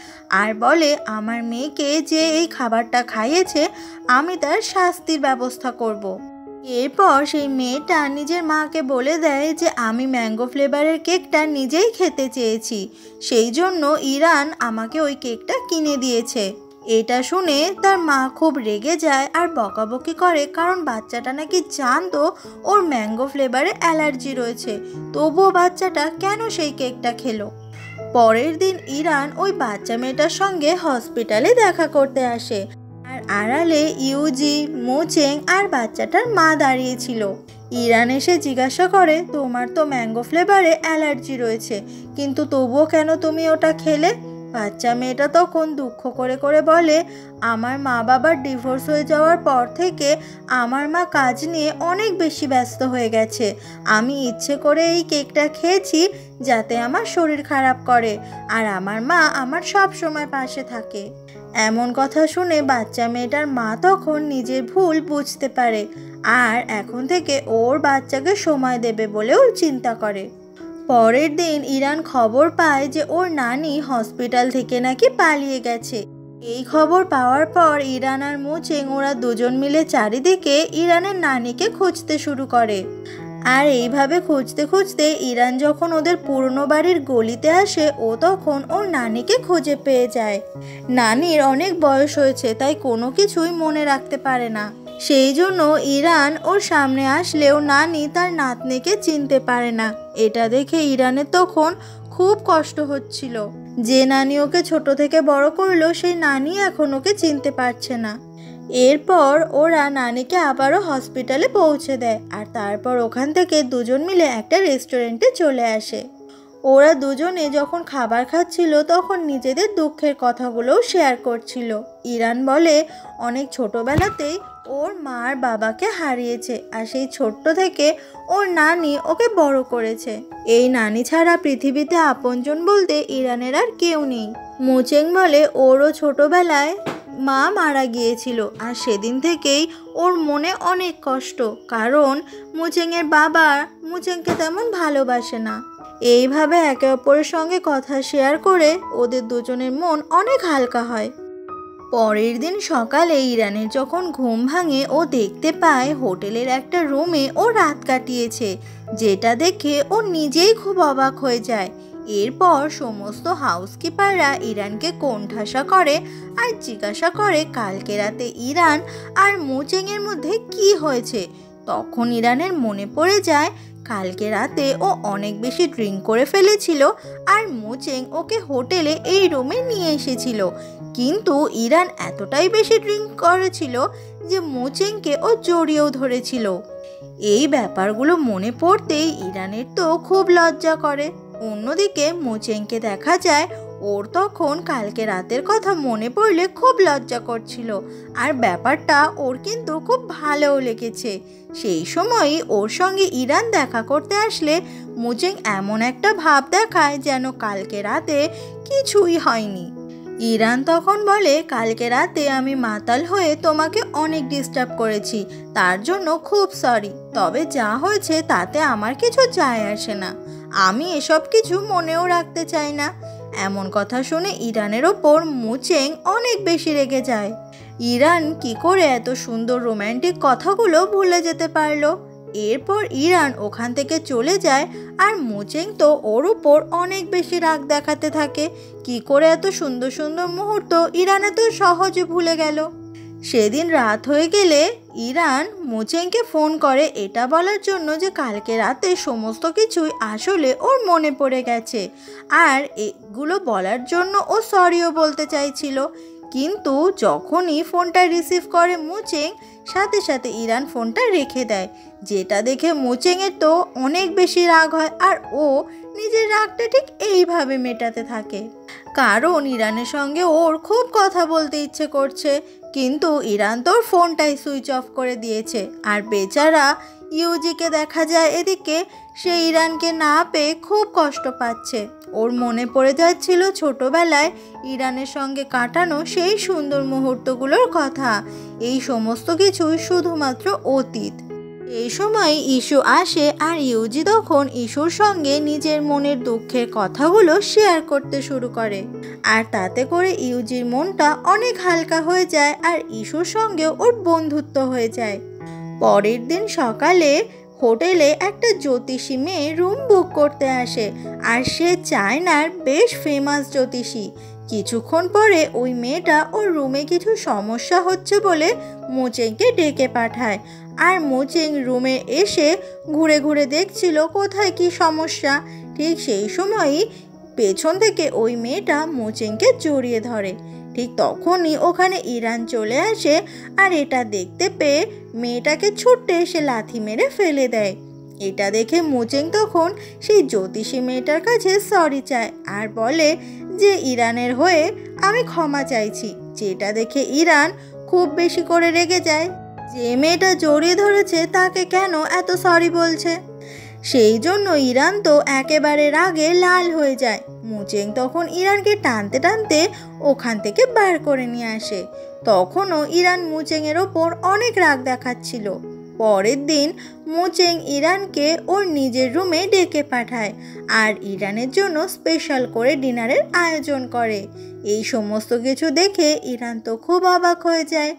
আর বলে আমার মেয়েকে যে এই খাবারটা খাইয়েছে আমি তার শাস্তির ব্যবস্থা করব। এরপর সেই মেয়েটা নিজের মাকে বলে দেয় যে আমি ম্যাঙ্গো ফ্লেভারের কেকটা নিজেই খেতে চেয়েছি, সেই জন্য ইরান আমাকে ওই কেকটা কিনে দিয়েছে। এটা শুনে তার মা খুব রেগে যায় আর বকাবকি করে, কারণ বাচ্চাটা নাকি জানতো ওর ম্যাঙ্গো ফ্লেভারে অ্যালার্জি রয়েছে, তবুও বাচ্চাটা কেন সেই কেকটা খেলো। পরের দিন ইরান ওই বাচ্চা মেয়েটার সঙ্গে হসপিটালে দেখা করতে আসে, আর আড়ালে ইউজি, মুচেং আর বাচ্চাটার মা দাঁড়িয়েছিল। ইরান এসে জিজ্ঞাসা করে, তোমার তো ম্যাঙ্গো ফ্লেভারে অ্যালার্জি রয়েছে, কিন্তু তবুও কেন তুমি ওটা খেলে? বাচ্চা মেয়েটা তখন দুঃখ করে করে বলে, আমার মা বাবার ডিভোর্স হয়ে যাওয়ার পর থেকে আমার মা কাজ নিয়ে অনেক বেশি ব্যস্ত হয়ে গেছে। আমি ইচ্ছে করে এই কেকটা খেয়েছি যাতে আমার শরীর খারাপ করে, আর আমার মা আমার সব সময় পাশে থাকে। এমন কথা শুনে বাচ্চা মেয়েটার মা তখন নিজের ভুল বুঝতে পারে, আর এখন থেকে ওর বাচ্চাকে সময় দেবে বলেও চিন্তা করে। পরের দিন ইরান খবর পায় যে ওর নানি হসপিটাল থেকে নাকি পালিয়ে গেছে। এই খবর পাওয়ার পর ইরান আর মুচেং ওরা দুজন মিলে চারিদিকে ইরানের নানিকে খুঁজতে শুরু করে। আর এইভাবে খুঁজতে খুঁজতে ইরান যখন ওদের পুরনো বাড়ির গলিতে আসে, ও তখন ওর নানিকে খুঁজে পেয়ে যায়। নানির অনেক বয়স হয়েছে, তাই কোনো কিছুই মনে রাখতে পারে না। সেই জন্য ইরান ওর সামনে আসলেও নানি তার নাতনিকে চিনতে পারে না। এটা দেখে ইরানের তখন খুব কষ্ট হচ্ছিল। যে নানি ওকে ছোট থেকে বড় করলো, সেই নানি এখন ওকে চিনতে পারছে না। এরপর ওরা নানিকে আবারও হসপিটালে পৌঁছে দেয়, আর তারপর ওখান থেকে দুজন মিলে একটা রেস্টুরেন্টে চলে আসে। ওরা দুজনে যখন খাবার খাচ্ছিল তখন নিজেদের দুঃখের কথাগুলোও শেয়ার করছিল। ইরান বলে, অনেক ছোটবেলাতেই ওর মার বাবাকে হারিয়েছে, আর সেই ছোট্ট থেকে ওর নানি ওকে বড় করেছে। এই নানি ছাড়া পৃথিবীতে আপনজন বলতে ইরানের আর কেউ নেই। মুচেং বলে, ওরও ছোটবেলায় মা মারা গিয়েছিল, আর সেদিন থেকেই ওর মনে অনেক কষ্ট, কারণ মুচেংয়ের বাবা মুচেংকে তেমন ভালোবাসে না। এইভাবে একে অপরের সঙ্গে কথা শেয়ার করে ওদের দুজনের মন অনেক হালকা হয়। পরের দিন সকালে ইরানের যখন ঘুম ভাঙে, ও দেখতে পায় হোটেলের একটা রুমে ও রাত কাটিয়েছে, যেটা দেখে ও নিজেই খুব অবাক হয়ে যায়। এরপর সমস্ত হাউসকিপাররা ইরানকে কোণঠাসা করে আর জিজ্ঞাসা করে কালকে রাতে ইরান আর মুচেংয়ের মধ্যে কি হয়েছে। তখন ইরানের মনে পড়ে যায় কালকে রাতে ও অনেক বেশি ড্রিঙ্ক করে ফেলেছিল, আর মুচেং ওকে হোটেলে এই রুমে নিয়ে এসেছিল, কিন্তু ইরান এতটাই বেশি ড্রিঙ্ক করেছিল যে মুচেংকে ও জড়িয়েও ধরেছিল। এই ব্যাপারগুলো মনে পড়তেই ইরানের তো খুব লজ্জা করে। অন্যদিকে মুচেংকে দেখা যায় ওর তখন কালকে রাতের কথা মনে পড়লে খুব লজ্জা করছিল, আর ব্যাপারটা ওর কিন্তু খুব ভালোও লেগেছে। সেই সময়ই ওর সঙ্গে ইরান দেখা করতে আসলে মুচেং এমন একটা ভাব দেখায় যেন কালকে রাতে কিছুই হয়নি। ইরান তখন বলে, কালকে রাতে আমি মাতাল হয়ে তোমাকে অনেক ডিস্টার্ব করেছি, তার জন্য খুব সরি, তবে যা হয়েছে তাতে আমার কিছু যায় আসে না, আমি এসব কিছু মনেও রাখতে চাই না। এমন কথা শুনে ইরানের ওপর মুচেং অনেক বেশি রেগে যায়। ইরান কি করে এত সুন্দর রোম্যান্টিক কথাগুলো ভুলে যেতে পারলো। এরপর ইরান ওখান থেকে চলে যায় আর মুচেং তো ওর উপর অনেক বেশি রাগ দেখাতে থাকে। কি করে এত সুন্দর সুন্দর মুহূর্ত ইরান এত সহজে ভুলে গেল। সেদিন রাত হয়ে গেলে ইরান মুচেংকে ফোন করে এটা বলার জন্য যে কালকে রাতে সমস্ত কিছুই আসলে ওর মনে পড়ে গেছে, আর এগুলো বলার জন্য ও সরিও বলতে চাইছিল। কিন্তু যখনই ফোনটা রিসিভ করে মুচেং, সাথে সাথে ইরান ফোনটা রেখে দেয়। যেটা দেখে মুচেংয়ের তো অনেক বেশি রাগ হয়, আর ও নিজের রাগটা ঠিক এইভাবে মেটাতে থাকে। কারণ ইরানের সঙ্গে ওর খুব কথা বলতে ইচ্ছে করছে, কিন্তু ইরান তোর ফোনটাই সুইচ অফ করে দিয়েছে। আর বেচারা ইউজিকে দেখা যায় এদিকে সে ইরানকে না পেয়ে খুব কষ্ট পাচ্ছে। ওর মনে পড়ে যাচ্ছিল ছোটবেলায় ইরানের সঙ্গে কাটানো সেই সুন্দর মুহূর্তগুলোর কথা। এই সমস্ত কিছুই শুধুমাত্র অতীত। এই সময় ইস্যু আসে আর ইউজি তখন ইস্যুর সঙ্গে নিজের মনের দুঃখের কথাগুলো শেয়ার করতে শুরু করে। আর তাতে করে ইউজির মনটা অনেক হালকা হয়ে যায় আর ইস্যুর সঙ্গেও ওর বন্ধুত্ব হয়ে যায়। পরের দিন সকালে হোটেলে একটা জ্যোতিষী মেয়ে রুম বুক করতে আসে, আর সে চায়নার বেশ ফেমাস জ্যোতিষী। কিছুক্ষণ পরে ওই মেয়েটা ওর রুমে কিছু সমস্যা হচ্ছে বলে মুচেংকে ডেকে পাঠায়। আর মুচেং রুমে এসে ঘুরে ঘুরে দেখছিল কোথায় কি সমস্যা। ঠিক সেই সময়ই পেছন থেকে ওই মেয়েটা মুচেংকে জড়িয়ে ধরে। ঠিক তখনই ওখানে ইরান চলে আসে, আর এটা দেখতে পেয়ে মেয়েটাকে ছুটে এসে লাথি মেরে ফেলে দেয়। এটা দেখে মুচেং তখন সেই জ্যোতিষী মেয়েটার কাছে সরি চায় আর বলে যে ইরানের হয়ে আমি ক্ষমা চাইছি। যেটা দেখে ইরান খুব বেশি করে রেগে যায় যে মেয়েটা জড়িয়ে ধরেছে তাকে কেন এত সরি বলছে। সেই জন্য ইরান তো একেবারে রাগে লাল হয়ে যায়। মুচেং তখন ইরানকে টানতে টানতে ওখান থেকে বার করে নিয়ে আসে। তখনও ইরান মুচেংয়ের ওপর অনেক রাগ দেখাচ্ছিল। পরের দিন মুচেং ইরানকে ওর নিজের রুমে ডেকে পাঠায় আর ইরানের জন্য স্পেশাল করে ডিনারের আয়োজন করে। এই সমস্ত কিছু দেখে ইরান তো খুব অবাক হয়ে যায়।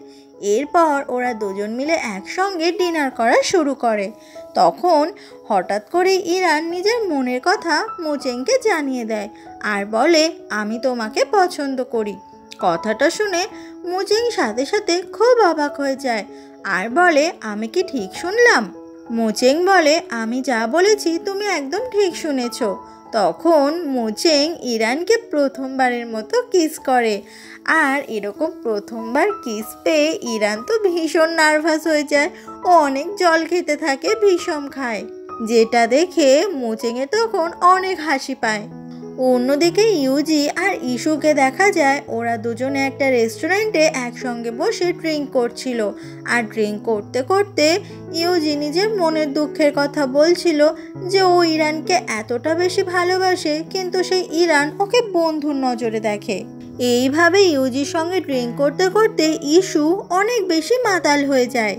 এরপর ওরা দুজন মিলে একসঙ্গে ডিনার করা শুরু করে। তখন হঠাৎ করে ইরান নিজের মনের কথা মুচেংকে জানিয়ে দেয় আর বলে আমি তোমাকে পছন্দ করি। কথাটা শুনে মুচেং সাথে সাথে খুব অবাক হয়ে যায় আর বলে আমি কি ঠিক শুনলাম? মুচেং বলে আমি যা বলেছি তুমি একদম ঠিক শুনেছ। তখন মুচেং ইরানকে প্রথমবারের মতো কিস করে। আর এরকম প্রথমবার কিস পেয়ে ইরান তো ভীষণ নার্ভাস হয়ে যায় ও অনেক জল খেতে থাকে, বিষম খায়। যেটা দেখে মুচেংয়ে তখন অনেক হাসি পায়। অন্যদিকে ইউজি আর ইস্যুকে দেখা যায় ওরা দুজনে একটা রেস্টুরেন্টে একসঙ্গে বসে ড্রিঙ্ক করছিল। আর ড্রিঙ্ক করতে করতে ইউজি নিজের মনের দুঃখের কথা বলছিল যে ও ইরানকে এতটা বেশি ভালোবাসে, কিন্তু সেই ইরান ওকে বন্ধুর নজরে দেখে। এইভাবে ইউজির সঙ্গে ড্রিঙ্ক করতে করতে ইস্যু অনেক বেশি মাতাল হয়ে যায়।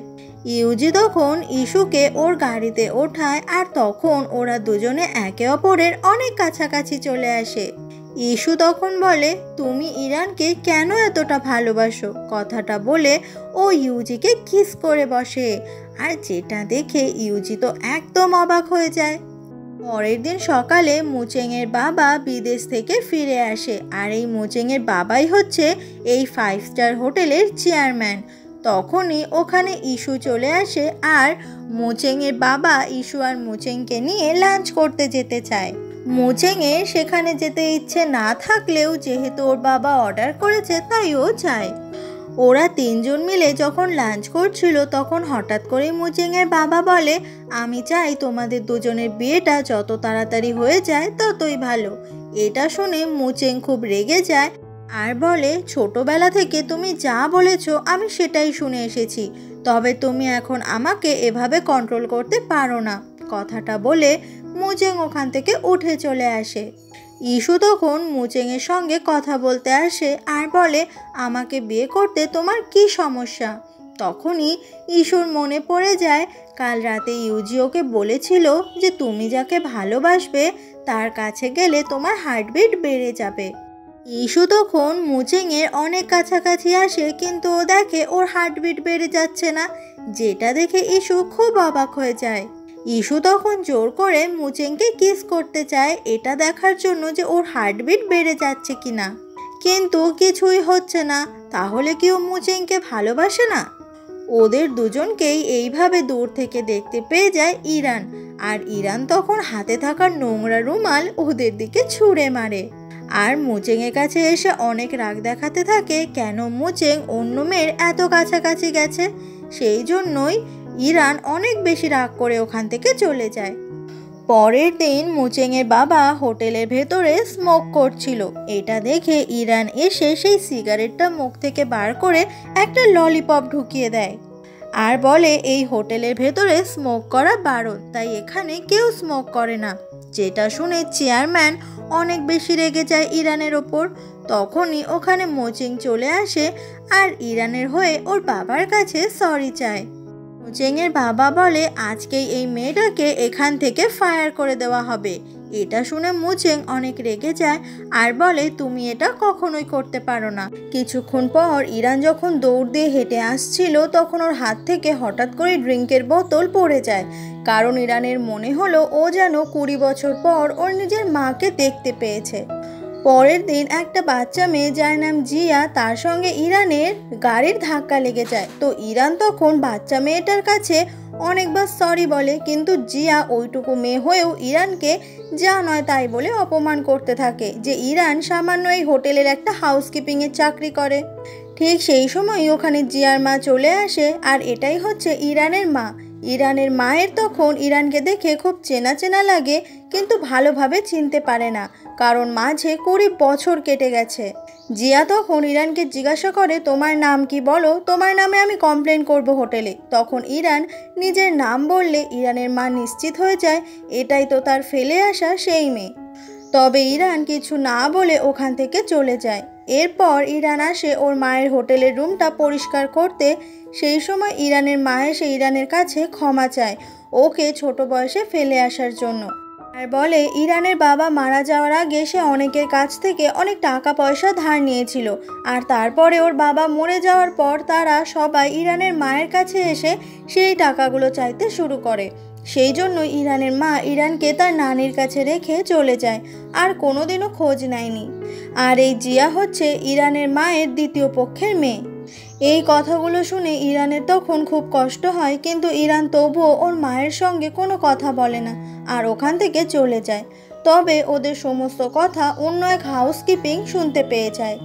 ইউজি তখন ইস্যুকে ওর গাড়িতে ওঠায় আর তখন ওরা দুজনে একে অপরের অনেক কাছাকাছি চলে আসে। ইস্যু তখন বলে তুমি ইরানকে কেন এতটা ভালোবাসো? কথাটা বলে ও ইউজিকে কিস করে বসে। আর যেটা দেখে ইউজি তো একদম অবাক হয়ে যায়। পরের দিন সকালে মুচেংয়ের বাবা বিদেশ থেকে ফিরে আসে, আর এই মুচেংয়ের বাবাই হচ্ছে এই 5 স্টার হোটেলের চেয়ারম্যান। তখনই ওখানে ইস্যু চলে আসে আর মুচেংয়ের বাবা ইস্যু আর মুচেংকে নিয়ে লাঞ্চ করতে যেতে চায়। মুচেংয়ের সেখানে যেতে ইচ্ছে না থাকলেও যেহেতু ওর বাবা অর্ডার করেছে তাই ও যায়। ওরা তিনজন মিলে যখন লাঞ্চ করছিল তখন হঠাৎ করে মুচেংয়ের বাবা বলে আমি চাই তোমাদের দুজনের বিয়েটা যত তাড়াতাড়ি হয়ে যায় ততই ভালো। এটা শুনে মুচেং খুব রেগে যায় আর বলে ছোটবেলা থেকে তুমি যা বলেছ আমি সেটাই শুনে এসেছি, তবে তুমি এখন আমাকে এভাবে কন্ট্রোল করতে পারো না। কথাটা বলে মুচেং ওখান থেকে উঠে চলে আসে। ইস্যু তখন মুচেংয়ের সঙ্গে কথা বলতে আসে আর বলে আমাকে বিয়ে করতে তোমার কি সমস্যা? তখনই ইস্যুর মনে পড়ে যায় কাল রাতে ইউজি ওকে বলেছিল যে তুমি যাকে ভালোবাসবে তার কাছে গেলে তোমার হার্টবিট বেড়ে যাবে। ইস্যু তখন মুচেংয়ের অনেক কাছাকাছি আসে, কিন্তু ও দেখে ওর হার্টবিট বেড়ে যাচ্ছে না, যেটা দেখে ইস্যু খুব অবাক হয়ে যায়। ইস্যু তখন জোর করে মুচেংকে কিস করতে চায় এটা দেখার জন্য যে ওর হার্টবিট বেড়ে যাচ্ছে কিনা, কিন্তু কিছুই হচ্ছে না। তাহলে কি ও মুচেংকে ভালোবাসে না? ওদের দুজনকেই এইভাবে দূর থেকে দেখতে পেয়ে যায় ইরান, আর ইরান তখন হাতে থাকা নোংরা রুমাল ওদের দিকে ছুঁড়ে মারে। আর মুচেংয়ের কাছে এসে অনেক রাগ দেখাতে থাকে কেন মুচেং অন্য মেয়ের এত কাছাকাছি গেছে। সেই জন্যই ইরান অনেক বেশি রাগ করে ওখান থেকে চলে যায়। পরের দিন মুচেংয়ের বাবা হোটেলের ভেতরে স্মোক করছিল। এটা দেখে ইরান এসে সেই সিগারেটটা মুখ থেকে বার করে একটা ললিপপ ঢুকিয়ে দেয় আর বলে এই হোটেলের ভেতরে স্মোক করা বারণ, তাই এখানে কেউ স্মোক করে না। যেটা শুনে চেয়ারম্যান অনেক বেশি রেগে যায় ইরানের ওপর। তখনই ওখানে মুচেং চলে আসে আর ইরানের হয়ে ওর বাবার কাছে সরি চায়। মুচেংয়ের বাবা বলে আজকেই এই মেয়েটাকে এখান থেকে ফায়ার করে দেওয়া হবে। এটা শুনে মুচেং অনেক রেগে যায় আর বলে তুমি এটা কখনোই করতে পারো না। কিছুক্ষণ পর ইরান যখন দৌড় দিয়ে হেঁটে আসছিল তখন ওর হাত থেকে হঠাৎ করে ড্রিঙ্কের বোতল পড়ে যায়, কারণ ইরানের মনে হলো ও যেন 20 বছর পর ওর নিজের মাকে দেখতে পেয়েছে। পরের দিন একটা বাচ্চা মেয়ে যার নাম জিয়া, তার সঙ্গে ইরানের গাড়ির ধাক্কা লেগে যায়। তো ইরান তখন বাচ্চা মেয়েটার কাছে অনেকবার সরি বলে, কিন্তু জিয়া ওইটুকু মেয়ে হয়েও ইরানকে যা নয় তাই বলে অপমান করতে থাকে যে ইরান সামান্য এই হোটেলের একটা হাউসকিপিংয়ের চাকরি করে। ঠিক সেই সময়ই ওখানে জিয়ার মা চলে আসে, আর এটাই হচ্ছে ইরানের মা। ইরানের মায়ের তখন ইরানকে দেখে খুব চেনা চেনা লাগে, কিন্তু ভালোভাবে চিনতে পারে না, কারণ মাঝে 20 বছর কেটে গেছে। জিয়া তখন ইরানকে জিজ্ঞাসা করে তোমার নাম কি বলো, তোমার নামে আমি কমপ্লেন করব হোটেলে। তখন ইরান নিজের নাম বললে ইরানের মা নিশ্চিত হয়ে যায় এটাই তো তার ফেলে আসা সেই মেয়ে। তবে ইরান কিছু না বলে ওখান থেকে চলে যায়। এরপর ইরান আসে ওর মায়ের হোটেলের রুমটা পরিষ্কার করতে। সেই সময় ইরানের মা এসে ইরানের কাছে ক্ষমা চায় ওকে ছোট বয়সে ফেলে আসার জন্য, আর বলে ইরানের বাবা মারা যাওয়ার আগে সে অনেকের কাছ থেকে অনেক টাকা পয়সা ধার নিয়েছিল, আর তারপরে ওর বাবা মরে যাওয়ার পর তারা সবাই ইরানের মায়ের কাছে এসে সেই টাকাগুলো চাইতে শুরু করে। সেই জন্য ইরানের মা ইরানকে তার নানির কাছে রেখে চলে যায় আর কোনোদিনও খোঁজ নেয়নি। আর এই জিয়া হচ্ছে ইরানের মায়ের দ্বিতীয় পক্ষের মেয়ে। এই কথাগুলো শুনে ইরানের তখন খুব কষ্ট হয়, কিন্তু ইরান তবুও ওর মায়ের সঙ্গে কোনো কথা বলে না আর ওখান থেকে চলে যায়। তবে ওদের সমস্ত কথা অন্য এক হাউসকিপিং শুনতে পেয়ে যায়,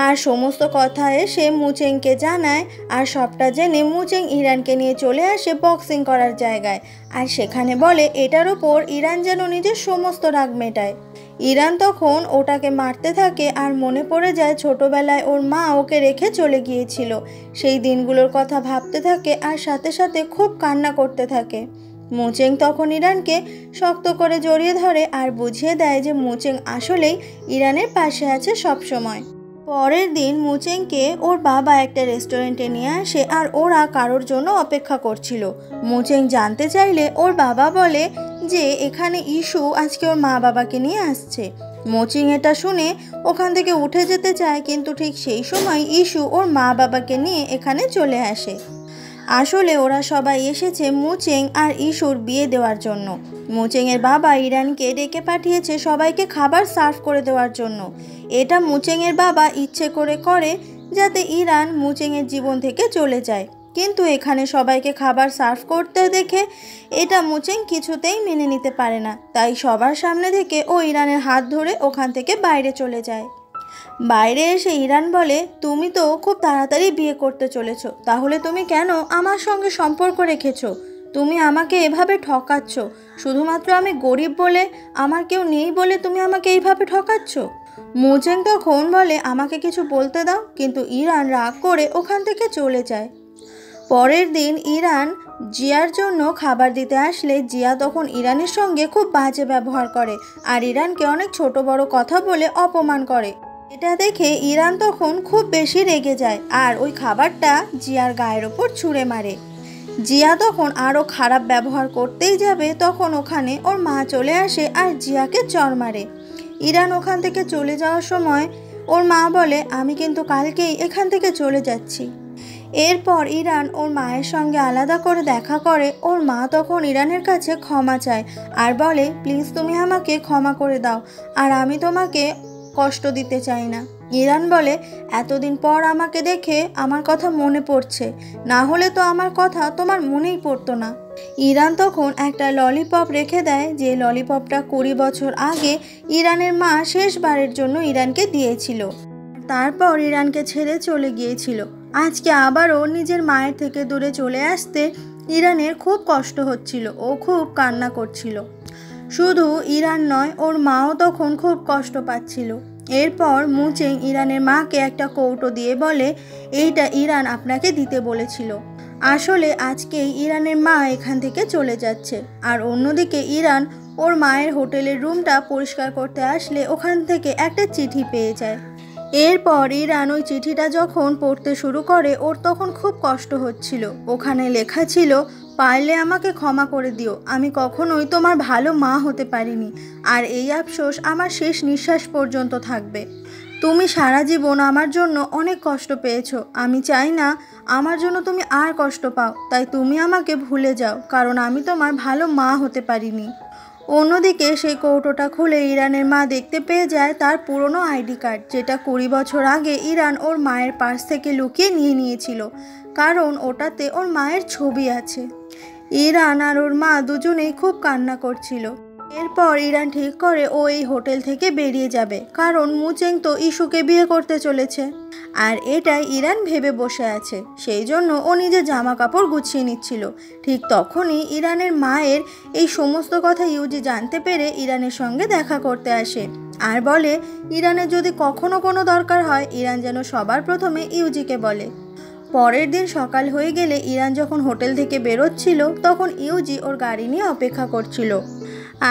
আর সমস্ত কথা এসে মুচেংকে জানায়। আর সবটা জেনে মুচেং ইরানকে নিয়ে চলে আসে বক্সিং করার জায়গায়, আর সেখানে বলে এটার ওপর ইরান যেন নিজের সমস্ত রাগ মেটায়। ইরান তখন ওটাকে মারতে থাকে আর মনে পড়ে যায় ছোটবেলায় ওর মা ওকে রেখে চলে গিয়েছিল। সেই দিনগুলোর কথা ভাবতে থাকে আর সাথে সাথে খুব কান্না করতে থাকে। মুচেং তখন ইরানকে শক্ত করে জড়িয়ে ধরে আর বুঝিয়ে দেয় যে মুচেং আসলেই ইরানের পাশে আছে সব সময়। পরের দিন মুচেংকে ওর বাবা একটা রেস্টুরেন্টে নিয়ে আসে আর ওরা কারোর জন্য অপেক্ষা করছিল। মুচেং জানতে চাইলে ওর বাবা বলে যে এখানে ইস্যু আজকে ওর মা বাবাকে নিয়ে আসছে। মুচেং এটা শুনে ওখান থেকে উঠে যেতে চায়, কিন্তু ঠিক সেই সময় ইস্যু ওর মা বাবাকে নিয়ে এখানে চলে আসে। আসলে ওরা সবাই এসেছে মুচেং আর ইস্যুর বিয়ে দেওয়ার জন্য। মুচেংয়ের বাবা ইরানকে ডেকে পাঠিয়েছে সবাইকে খাবার সার্ভ করে দেওয়ার জন্য। এটা মুচেংয়ের বাবা ইচ্ছে করে যাতে ইরান মুচেংয়ের জীবন থেকে চলে যায়, কিন্তু এখানে সবাইকে খাবার সার্ভ করতে দেখে এটা মুচেং কিছুতেই মেনে নিতে পারে না। তাই সবার সামনে থেকে ও ইরানের হাত ধরে ওখান থেকে বাইরে চলে যায়। বাইরে এসে ইরান বলে তুমি তো খুব তাড়াতাড়ি বিয়ে করতে চলেছ, তাহলে তুমি কেন আমার সঙ্গে সম্পর্ক রেখেছো? তুমি আমাকে এভাবে ঠকাচ্ছ শুধুমাত্র আমি গরিব বলে, আমার কেউ নেই বলে তুমি আমাকে এইভাবে ঠকাচ্ছ। মুচেং তখন বলে আমাকে কিছু বলতে দাও, কিন্তু ইরান রাগ করে ওখান থেকে চলে যায়। পরের দিন ইরান জিয়ার জন্য খাবার দিতে আসলে জিয়া তখন ইরানের সঙ্গে খুব বাজে ব্যবহার করে আর ইরানকে অনেক ছোট বড় কথা বলে অপমান করে। এটা দেখে ইরান তখন খুব বেশি রেগে যায় আর ওই খাবারটা জিয়ার গায়ের ওপর ছুঁড়ে মারে। জিয়া তখন আরও খারাপ ব্যবহার করতেই যাবে, তখন ওখানে ওর মা চলে আসে আর জিয়াকে চড় মারে। ইরান ওখান থেকে চলে যাওয়ার সময় ওর মা বলে, আমি কিন্তু কালকেই এখান থেকে চলে যাচ্ছি। এরপর ইরান ওর মায়ের সঙ্গে আলাদা করে দেখা করে। ওর মা তখন ইরানের কাছে ক্ষমা চায় আর বলে, প্লিজ তুমি আমাকে ক্ষমা করে দাও, আর আমি তোমাকে কষ্ট দিতে চাই না। ইরান বলে, এতদিন পর আমাকে দেখে আমার কথা মনে পড়ছে, না হলে তো আমার কথা তোমার মনেই পড়তো না। ইরান তখন একটা ললিপপ রেখে দেয়, যে ললিপপটা 20 বছর আগে ইরানের মা শেষবারের জন্য ইরানকে দিয়েছিল। তারপর ইরানকে ছেড়ে চলে গিয়েছিল। আজকে আবারও নিজের মায়ের থেকে দূরে চলে আসতে ইরানের খুব কষ্ট হচ্ছিল, ও খুব কান্না করছিল। শুধু ইরান নয়, ওর মাও তখন খুব কষ্ট পাচ্ছিল। এরপর মুচেং ইরানের মাকে একটা কৌটো দিয়ে বলে, এইটা ইরান আপনাকে দিতে বলেছিল। আসলে আজকেই ইরানের মা এখান থেকে চলে যাচ্ছে। আর অন্যদিকে ইরান ওর মায়ের হোটেলের রুমটা পরিষ্কার করতে আসলে ওখান থেকে একটা চিঠি পেয়ে যায়। এরপর ইরান ওই চিঠিটা যখন পড়তে শুরু করে, ওর তখন খুব কষ্ট হচ্ছিল। ওখানে লেখা ছিল, পারলে আমাকে ক্ষমা করে দিও, আমি কখনোই তোমার ভালো মা হতে পারিনি, আর এই আফসোস আমার শেষ নিঃশ্বাস পর্যন্ত থাকবে। তুমি সারা জীবন আমার জন্য অনেক কষ্ট পেয়েছো, আমি চাই না আমার জন্য তুমি আর কষ্ট পাও, তাই তুমি আমাকে ভুলে যাও, কারণ আমি তোমার ভালো মা হতে পারিনি। অন্যদিকে সেই কৌটোটা খুলে ইরানের মা দেখতে পেয়ে যায় তার পুরনো আইডি কার্ড, যেটা 20 বছর আগে ইরান ওর মায়ের পার্স থেকে লুকিয়ে নিয়েছিল, কারণ ওটাতে ওর মায়ের ছবি আছে। ইরান আর ওর মা দুজনেই খুব কান্না করছিল। এরপর ইরান ঠিক করে ও এই হোটেল থেকে বেরিয়ে যাবে, কারণ মুচেং তো ইস্যুকে বিয়ে করতে চলেছে। আর এটাই ইরান ভেবে বসে আছে, সেই জন্য ও নিজের জামা কাপড় গুছিয়ে নিচ্ছিল। ঠিক তখনই ইরানের মায়ের এই সমস্ত কথা ইউজি জানতে পেরে ইরানের সঙ্গে দেখা করতে আসে আর বলে, ইরানের যদি কখনো কোনো দরকার হয় ইরান যেন সবার প্রথমে ইউজিকে বলে। পরের দিন সকাল হয়ে গেলে ইরান যখন হোটেল থেকে বেরোচ্ছিল, তখন ইউজি ওর গাড়ি নিয়ে অপেক্ষা করছিল।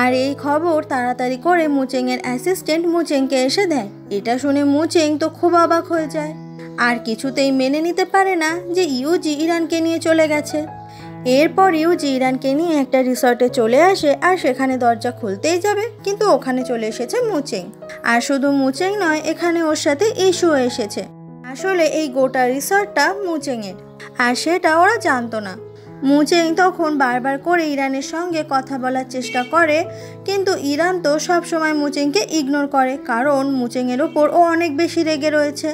আর এই খবর তাড়াতাড়ি করে মুচেংয়ের অ্যাসিস্ট্যান্ট মুচেংকে এসে দেয়। এটা শুনে মুচেং তো খুব অবাক হয়ে যায় আর কিছুতেই মেনে নিতে পারে না যে ইউজি ইরানকে নিয়ে চলে গেছে। এরপর ইউজি ইরানকে নিয়ে একটা রিসর্টে চলে আসে আর সেখানে দরজা খুলতেই যাবে, কিন্তু ওখানে চলে এসেছে মুচেং। আর শুধু মুচেং নয়, এখানে ওর সাথে ইস্যুও এসেছে। আসলে এই গোটা রিসর্টটা মুচেংয়ের, আর সেটা ওরা জানতো না। মুচেং তখন বারবার করে ইরানের সঙ্গে কথা বলার চেষ্টা করে, কিন্তু ইরান তো সবসময় মুচেংকে ইগনোর করে, কারণ মুচেংয়ের ওপর ও অনেক বেশি রেগে রয়েছে।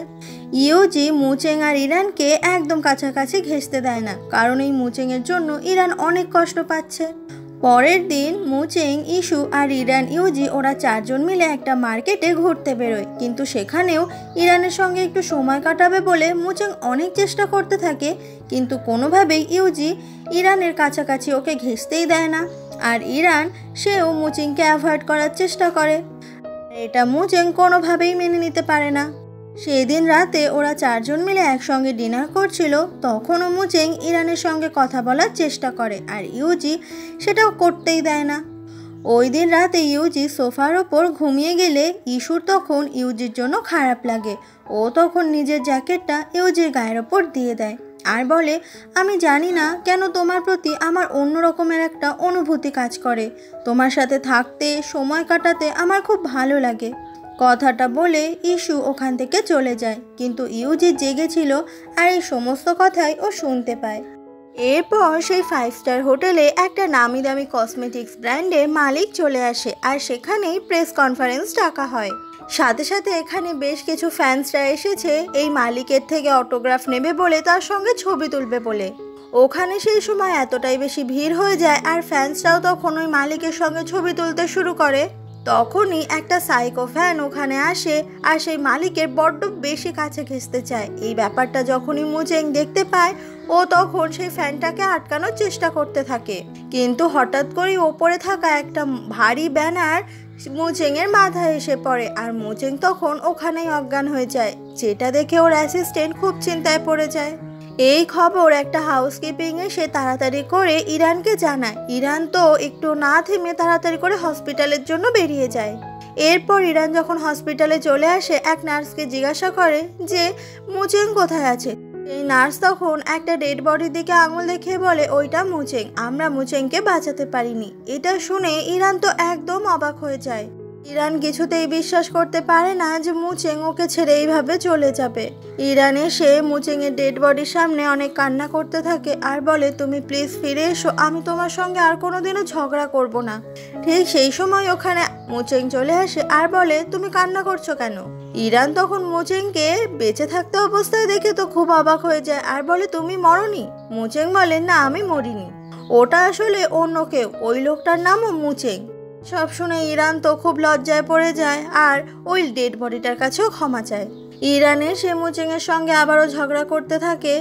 ইউজি মুচেং আর ইরানকে একদম কাছাকাছি ঘেঁষতে দেয় না, কারণ এই মুচেংয়ের জন্য ইরান অনেক কষ্ট পাচ্ছে। পরের দিন মুচেং, ইস্যু আর ইরান, ইউজি ওরা 4 জন মিলে একটা মার্কেটে ঘুরতে বেরোয়, কিন্তু সেখানেও ইরানের সঙ্গে একটু সময় কাটাবে বলে মুচেং অনেক চেষ্টা করতে থাকে, কিন্তু কোনোভাবেই ইউজি ইরানের কাছাকাছি ওকে ঘেঁষতেই দেয় না। আর ইরান সেও মুচেংকে অ্যাভয়েড করার চেষ্টা করে, এটা মুচেং কোনোভাবেই মেনে নিতে পারে না। সেই দিন রাতে ওরা 4 জন মিলে একসঙ্গে ডিনার করছিল, তখনও মুচেং ইরানের সঙ্গে কথা বলার চেষ্টা করে, আর ইউজি সেটাও করতেই দেয় না। ওই দিন রাতে ইউজি সোফার ওপর ঘুমিয়ে গেলে ইস্যুর তখন ইউজির জন্য খারাপ লাগে। ও তখন নিজের জ্যাকেটটা ইউজির গায়ের ওপর দিয়ে দেয় আর বলে, আমি জানি না কেন তোমার প্রতি আমার অন্য রকমের একটা অনুভূতি কাজ করে, তোমার সাথে থাকতে, সময় কাটাতে আমার খুব ভালো লাগে। কথাটা বলে ইস্যু ওখান থেকে চলে যায়, কিন্তু ইউজি জেগেছিল আর এই সমস্ত কথাই ও শুনতে পায়। এরপর সেই 5 স্টার হোটেলে একটা নামি দামি কসমেটিক্স ব্র্যান্ডের মালিক চলে আসে আর সেখানেই প্রেস কনফারেন্স ডাকা হয়। সাথে সাথে এখানে বেশ কিছু ফ্যান্সরা এসেছে এই মালিকের থেকে অটোগ্রাফ নেবে বলে, তার সঙ্গে ছবি তুলবে বলে। ওখানে সেই সময় এতটাই বেশি ভিড় হয়ে যায় আর ফ্যান্সরাও তখন ওই মালিকের সঙ্গে ছবি তুলতে শুরু করে। তখনই একটা সাইকো ফ্যান ওখানে আসে আর সেই মালিকের বড্ড বেশি কাছে ঘেঁষতে চায়। এই ব্যাপারটা যখনই মুচেং দেখতে পায়, ও তখন সেই ফ্যানটাকে আটকানোর চেষ্টা করতে থাকে, কিন্তু হঠাৎ করেই ওপরে থাকা একটা ভারী ব্যানার মুচেংয়ের মাথায় এসে পড়ে আর মুচেং তখন ওখানেই অজ্ঞান হয়ে যায়, যেটা দেখে ওর অ্যাসিস্ট্যান্ট খুব চিন্তায় পড়ে যায়। এই খবর একটা হাউসকিপিং এসে তাড়াতাড়ি করে ইরানকে জানায়। ইরান তো একটু না থেমে তাড়াতাড়ি করে হসপিটালের জন্য বেরিয়ে যায়। এরপর ইরান যখন হসপিটালে চলে আসে এক নার্সকে জিজ্ঞাসা করে যে মুচেং কোথায় আছে। এই নার্স তখন একটা ডেড বডির দিকে আঙুল দেখিয়ে বলে ওইটা মুচেং, আমরা মুচেংকে বাঁচাতে পারিনি। এটা শুনে ইরান তো একদম অবাক হয়ে যায়। ইরান কিছুতেই বিশ্বাস করতে পারে না যে মুচেং ওকে ছেড়ে এইভাবে চলে যাবে। ইরান এসে মুচেংয়ের ডেড বডির সামনে অনেক কান্না করতে থাকে আর বলে তুমি প্লিজ ফিরে এসো, আমি তোমার সঙ্গে আর কোনোদিনও ঝগড়া করব না। ঠিক সেই সময় ওখানে মুচেং চলে আসে আর বলে তুমি কান্না করছো কেন। ইরান তখন মুচেংকে বেঁচে থাকতে অবস্থায় দেখে তো খুব অবাক হয়ে যায় আর বলে তুমি মরনি। মুচেং বলে না আমি মরিনি, ওটা আসলে অন্য কেউ, ওই লোকটার নামও মুচেং। সব শুনে ইরান তো খুব লজ্জায় পড়ে যায় আর ওই ডেড বডিটার কাছেও ক্ষমা চায়। ইরানের সে মুচেংয়ের সঙ্গে আবারও ঝগড়া করতে থাকে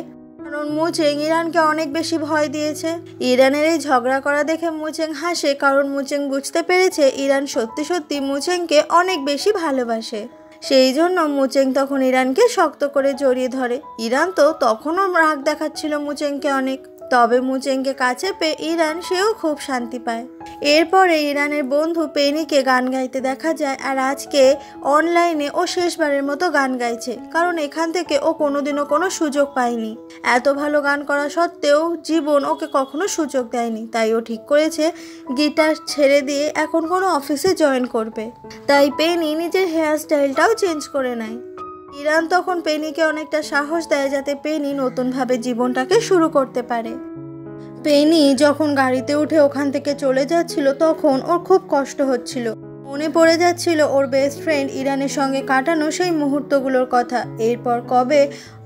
কারণ মুচেং ইরানকে অনেক বেশি ভয় দিয়েছে। ইরানের এই ঝগড়া করা দেখে মুচেং হাসে কারণ মুচেং বুঝতে পেরেছে ইরান সত্যি সত্যি মুচেংকে অনেক বেশি ভালোবাসে। সেই জন্য মুচেং তখন ইরানকে শক্ত করে জড়িয়ে ধরে। ইরান তো তখনও রাগ দেখাচ্ছিল মুচেংকে অনেক, তবে মুচেংকে কাছে পেয়ে ইরান সেও খুব শান্তি পায়। এরপরে ইরানের বন্ধু পেনিকে গান গাইতে দেখা যায় আর আজকে অনলাইনে ও শেষবারের মতো গান গাইছে কারণ এখান থেকে ও কোনোদিনও কোনো সুযোগ পায়নি। এত ভালো গান করা সত্ত্বেও জীবন ওকে কখনো সুযোগ দেয়নি, তাই ও ঠিক করেছে গিটার ছেড়ে দিয়ে এখন কোনো অফিসে জয়েন করবে। তাই পেনি নিজের হেয়ার স্টাইলটাও চেঞ্জ করে নেয়। ইরান তখন পেনিকে অনেকটা সাহস দেয় যাতে পেনি নতুনভাবে জীবনটাকে শুরু করতে পারে। পেনি যখন গাড়িতে উঠে ওখান থেকে চলে যাচ্ছিল তখন ওর খুব কষ্ট হচ্ছিল, মনে পড়ে যাচ্ছিল ওর বেস্ট ফ্রেন্ড ইরানের সঙ্গে কাটানো সেই মুহূর্তগুলোর কথা। এরপর কবে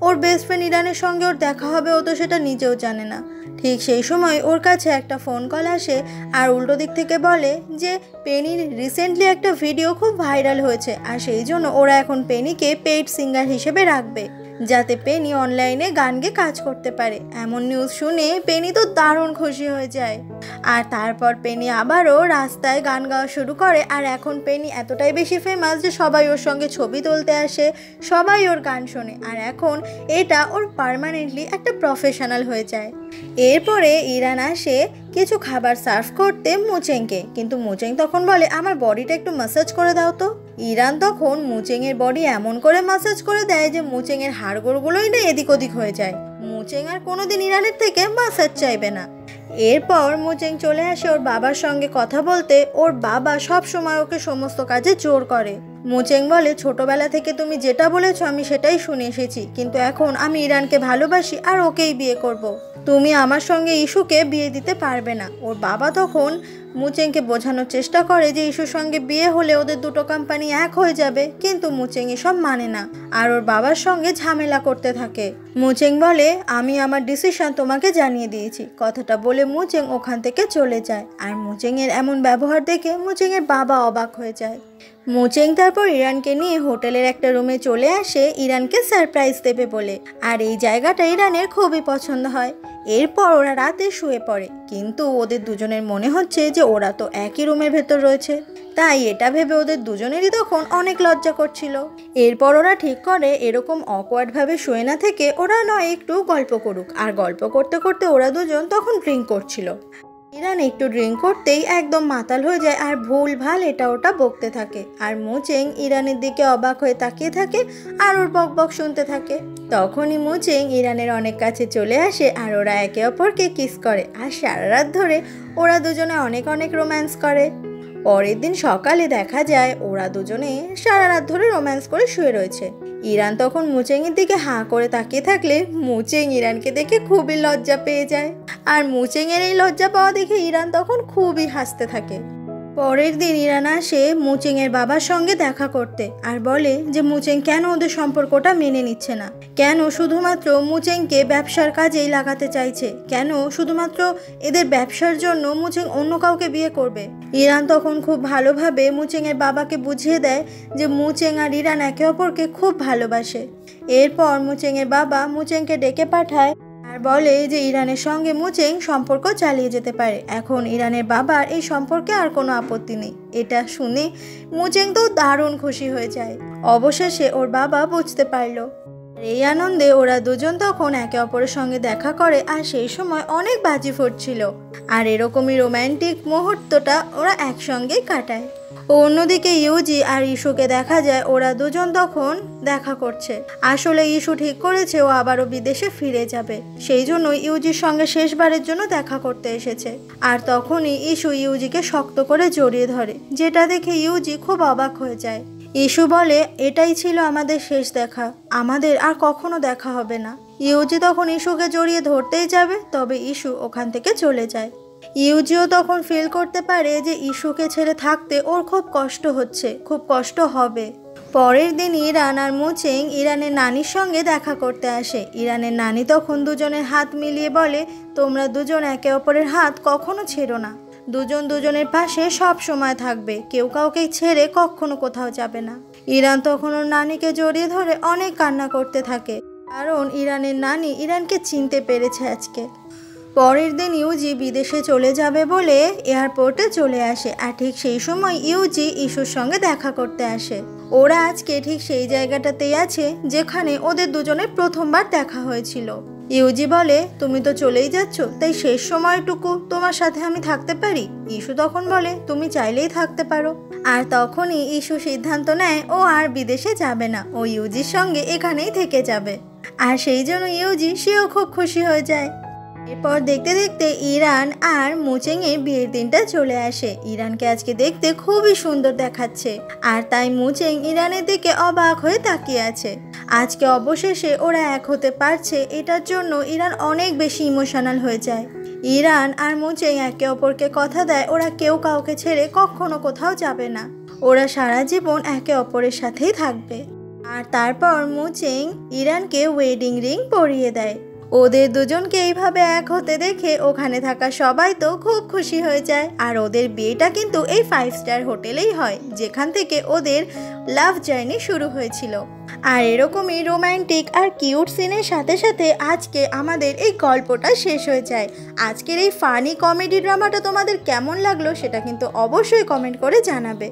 ওর বেস্ট ফ্রেন্ড ইরানের সঙ্গে ওর দেখা হবে ও তো সেটা নিজেও জানে না। ঠিক সেই সময় ওর কাছে একটা ফোন কল আসে আর উল্টো দিক থেকে বলে যে পেনির রিসেন্টলি একটা ভিডিও খুব ভাইরাল হয়েছে আর সেই জন্য ওরা এখন পেনিকে পেইড সিঙ্গার হিসেবে রাখবে যাতে পেনি অনলাইনে গান গেয়ে কাজ করতে পারে। এমন নিউজ শুনে পেনি তো দারুণ খুশি হয়ে যায়। আর তারপর পেনি আবারও রাস্তায় গান গাওয়া শুরু করে আর এখন পেনি এতটাই বেশি ফেমাস যে সবাই ওর সঙ্গে ছবি তুলতে আসে, সবাই ওর গান শোনে আর এখন এটা ওর পার্মানেন্টলি একটা প্রফেশনাল হয়ে যায়। এরপরে ইরান আসে কিছু খাবার সার্ভ করতে মুচেংকে, কিন্তু মুচেং তখন বলে আমার বডিটা একটু ম্যাসাজ করে দাও তো। ইরান তখন মুচেংয়ের বডি এমন করে ম্যাসাজ করে দেয় যে মুচেংয়ের হাড়গোড়গুলোই না এদিক ওদিক হয়ে যায়। মুচেং আর কোনোদিন ইরানের থেকে ম্যাসাজ চাইবে না। এরপর মুচেং চলে আসে ওর বাবার সঙ্গে কথা বলতে। ওর বাবা সব সময় ওকে সমস্ত কাজে জোর করে। মুচেং বলে ছোটবেলা থেকে তুমি যেটা বলেছো আমি সেটাই শুনে এসেছি, কিন্তু এখন আমি ইরানকে ভালোবাসি আর ওকেই বিয়ে করব। তুমি আমার সঙ্গে ইস্যুকে বিয়ে দিতে পারবে না। ওর বাবা তখন মুচেংকে বোঝানোর চেষ্টা করে যে ইস্যুর সঙ্গে বিয়ে হলে ওদের দুটো কোম্পানি এক হয়ে যাবে, কিন্তু মুচেং এসব মানে না আর ওর বাবার সঙ্গে ঝামেলা করতে থাকে। মুচেং বলে আমি আমার ডিসিশন তোমাকে জানিয়ে দিয়েছি। কথাটা বলে মুচেং ওখান থেকে চলে যায় আর মুচেংয়ের এমন ব্যবহার দেখে মুচেংয়ের বাবা অবাক হয়ে যায়। মুচেং তারপর ইরানকে নিয়ে হোটেলের একটা রুমে চলে আসে ইরানকে সারপ্রাইজ দেবে বলে, আর এই জায়গাটা ইরানের খুবই পছন্দ হয়। এরপর ওরা রাতে শুয়ে পড়ে, কিন্তু ওদের দুজনের মনে হচ্ছে যে ওরা তো একই রুমের ভেতর রয়েছে, তাই এটা ভেবে ওদের দুজনেরই তখন অনেক লজ্জা করছিল। এরপর ওরা ঠিক করে এরকম অকওয়ার্ডভাবে শুয়ে না থেকে ওরা নয় একটু গল্প করুক, আর গল্প করতে করতে ওরা দুজন তখন ড্রিঙ্ক করছিল। ইরান একটু ড্রিঙ্ক করতেই একদম মাতাল হয়ে যায় আর ভুল ভাল এটা ওটা বকতে থাকে, আর মুচেং ইরানের দিকে অবাক হয়ে তাকিয়ে থাকে আর ওর বক বক শুনতে থাকে। তখনই মুচেং ইরানের অনেক কাছে চলে আসে আর ওরা একে অপরকে কিস করে আর সারা রাত ধরে ওরা দুজনে অনেক অনেক রোম্যান্স করে। পরের দিন সকালে দেখা যায় ওরা দুজনে সারা রাত ধরে রোম্যান্স করে শুয়ে রয়েছে। ইরান তখন মুচেংয়ের দিকে হাঁ করে তাকিয়ে থাকলে মুচেং ইরানকে দেখে খুবই লজ্জা পেয়ে যায়, আর মুচেংয়ের এই লজ্জা পাওয়া দেখে ইরান তখন খুবই হাসতে থাকে। পরের দিন ইরান আসে মুচেংয়ের বাবার সঙ্গে দেখা করতে আর বলে যে মুচেং কেন ওদের সম্পর্কটা মেনে নিচ্ছে না, কেন শুধুমাত্র মুচেংকে ব্যবসার কাজেই লাগাতে চাইছে, কেন শুধুমাত্র এদের ব্যবসার জন্য মুচেং অন্য কাউকে বিয়ে করবে। ইরান তখন খুব ভালোভাবে মুচেংয়ের বাবাকে বুঝিয়ে দেয় যে মুচেং আর ইরান একে অপরকে খুব ভালোবাসে। এরপর মুচেংয়ের বাবা মুচেংকে ডেকে পাঠায় আর বলে যে ইরানের সঙ্গে মুচেং সম্পর্ক চালিয়ে যেতে পারে। এখন ইরানের বাবার এই সম্পর্কে আর কোনো আপত্তি নেই। এটা শুনে মুচেং তো দারুণ খুশি হয়ে যায়। অবশেষে ওর বাবা বুঝতে পারলো। এই আনন্দে ওরা দুজন তখন একে অপরের সঙ্গে দেখা করে আর সেই সময় অনেক বাজি ফুটছিল, আর এরকমই রোম্যান্টিক মুহূর্তটা ওরা একসঙ্গে কাটায়। অন্যদিকে ইউজি আর ইস্যুকে দেখা যায় ওরা দুজন তখন দেখা করছে। আসলে ইস্যু ঠিক করেছে ও আবারও বিদেশে ফিরে যাবে, সেই জন্য ইউজির সঙ্গে শেষবারের জন্য দেখা করতে এসেছে। আর তখনই ইস্যু ইউজিকে শক্ত করে জড়িয়ে ধরে, যেটা দেখে ইউজি খুব অবাক হয়ে যায়। ইস্যু বলে, এটাই ছিল আমাদের শেষ দেখা, আমাদের আর কখনো দেখা হবে না। ইউজি তখন ইস্যুকে জড়িয়ে ধরতেই যাবে, তবে ইস্যু ওখান থেকে চলে যায়। ইউজিও তখন ফিল করতে পারে যে ইস্যুকে ছেড়ে থাকতে ওর খুব কষ্ট হচ্ছে, খুব কষ্ট হবে। পরের দিন ইরান আর মুচেং ইরানের নানির সঙ্গে দেখা করতে আসে। ইরানের নানি তখন দুজনের হাত মিলিয়ে বলে, তোমরা দুজন একে অপরের হাত কখনো ছেড়ো না, দুজন দুজনের পাশে সব সময় থাকবে, কেউ কাউকে ছেড়ে কখনো কোথাও যাবে না। ইরান তখন ওর নানিকে জড়িয়ে ধরে অনেক কান্না করতে থাকে, কারণ ইরানের নানি ইরানকে চিনতে পেরেছে আজকে। পরের দিন ইউজি বিদেশে চলে যাবে বলে এয়ারপোর্টে চলে আসে, আর ঠিক সেই সময় ইউজি ইস্যুর সঙ্গে দেখা করতে আসে। ওরা আজকে ঠিক সেই জায়গাটাতেই আছে যেখানে ওদের দুজনের প্রথমবার দেখা হয়েছিল। ইউজি বলে, তুমি তো চলেই যাচ্ছ, তাই শেষ সময়টুকু তোমার সাথে আমি থাকতে পারি? ইস্যু তখন বলে, তুমি চাইলেই থাকতে পারো। আর তখনই ইস্যু সিদ্ধান্ত নেয় ও আর বিদেশে যাবে না, ও ইউজির সঙ্গে এখানেই থেকে যাবে। আর সেই জন্য ইউজি সেও খুব খুশি হয়ে যায়। এরপর দেখতে দেখতে ইরান আর মুচেংয়ের বিয়ের দিনটা চলে আসে। ইরানকে আজকে দেখতে খুবই সুন্দর দেখাচ্ছে, আর তাই মুচেং ইরানের দিকে অবাক হয়ে তাকিয়ে আছে। আজকে অবশেষে ওরা এক হতে পারছে, এটার জন্য ইরান অনেক বেশি ইমোশনাল হয়ে যায়। ইরান আর মুচেং একে অপরকে কথা দেয় ওরা কেউ কাউকে ছেড়ে কখনো কোথাও যাবে না, ওরা সারা জীবন একে অপরের সাথেই থাকবে। আর তারপর মুচেং ইরানকে ওয়েডিং রিং পরিয়ে দেয়। ওদের দুজনকে এইভাবে এক হতে দেখে ওখানে থাকা সবাই তো খুব খুশি হয়ে যায়। আর ওদের বিয়েটা কিন্তু এই 5 স্টার হোটেলেই হয়, যেখান থেকে ওদের লাভ জার্নি শুরু হয়েছিল। আর এরকমই রোম্যান্টিক আর কিউট সিনের সাথে সাথে আজকে আমাদের এই গল্পটা শেষ হয়ে যায়। আজকের এই ফানি কমেডি ড্রামাটা তোমাদের কেমন লাগলো সেটা কিন্তু অবশ্যই কমেন্ট করে জানাবে।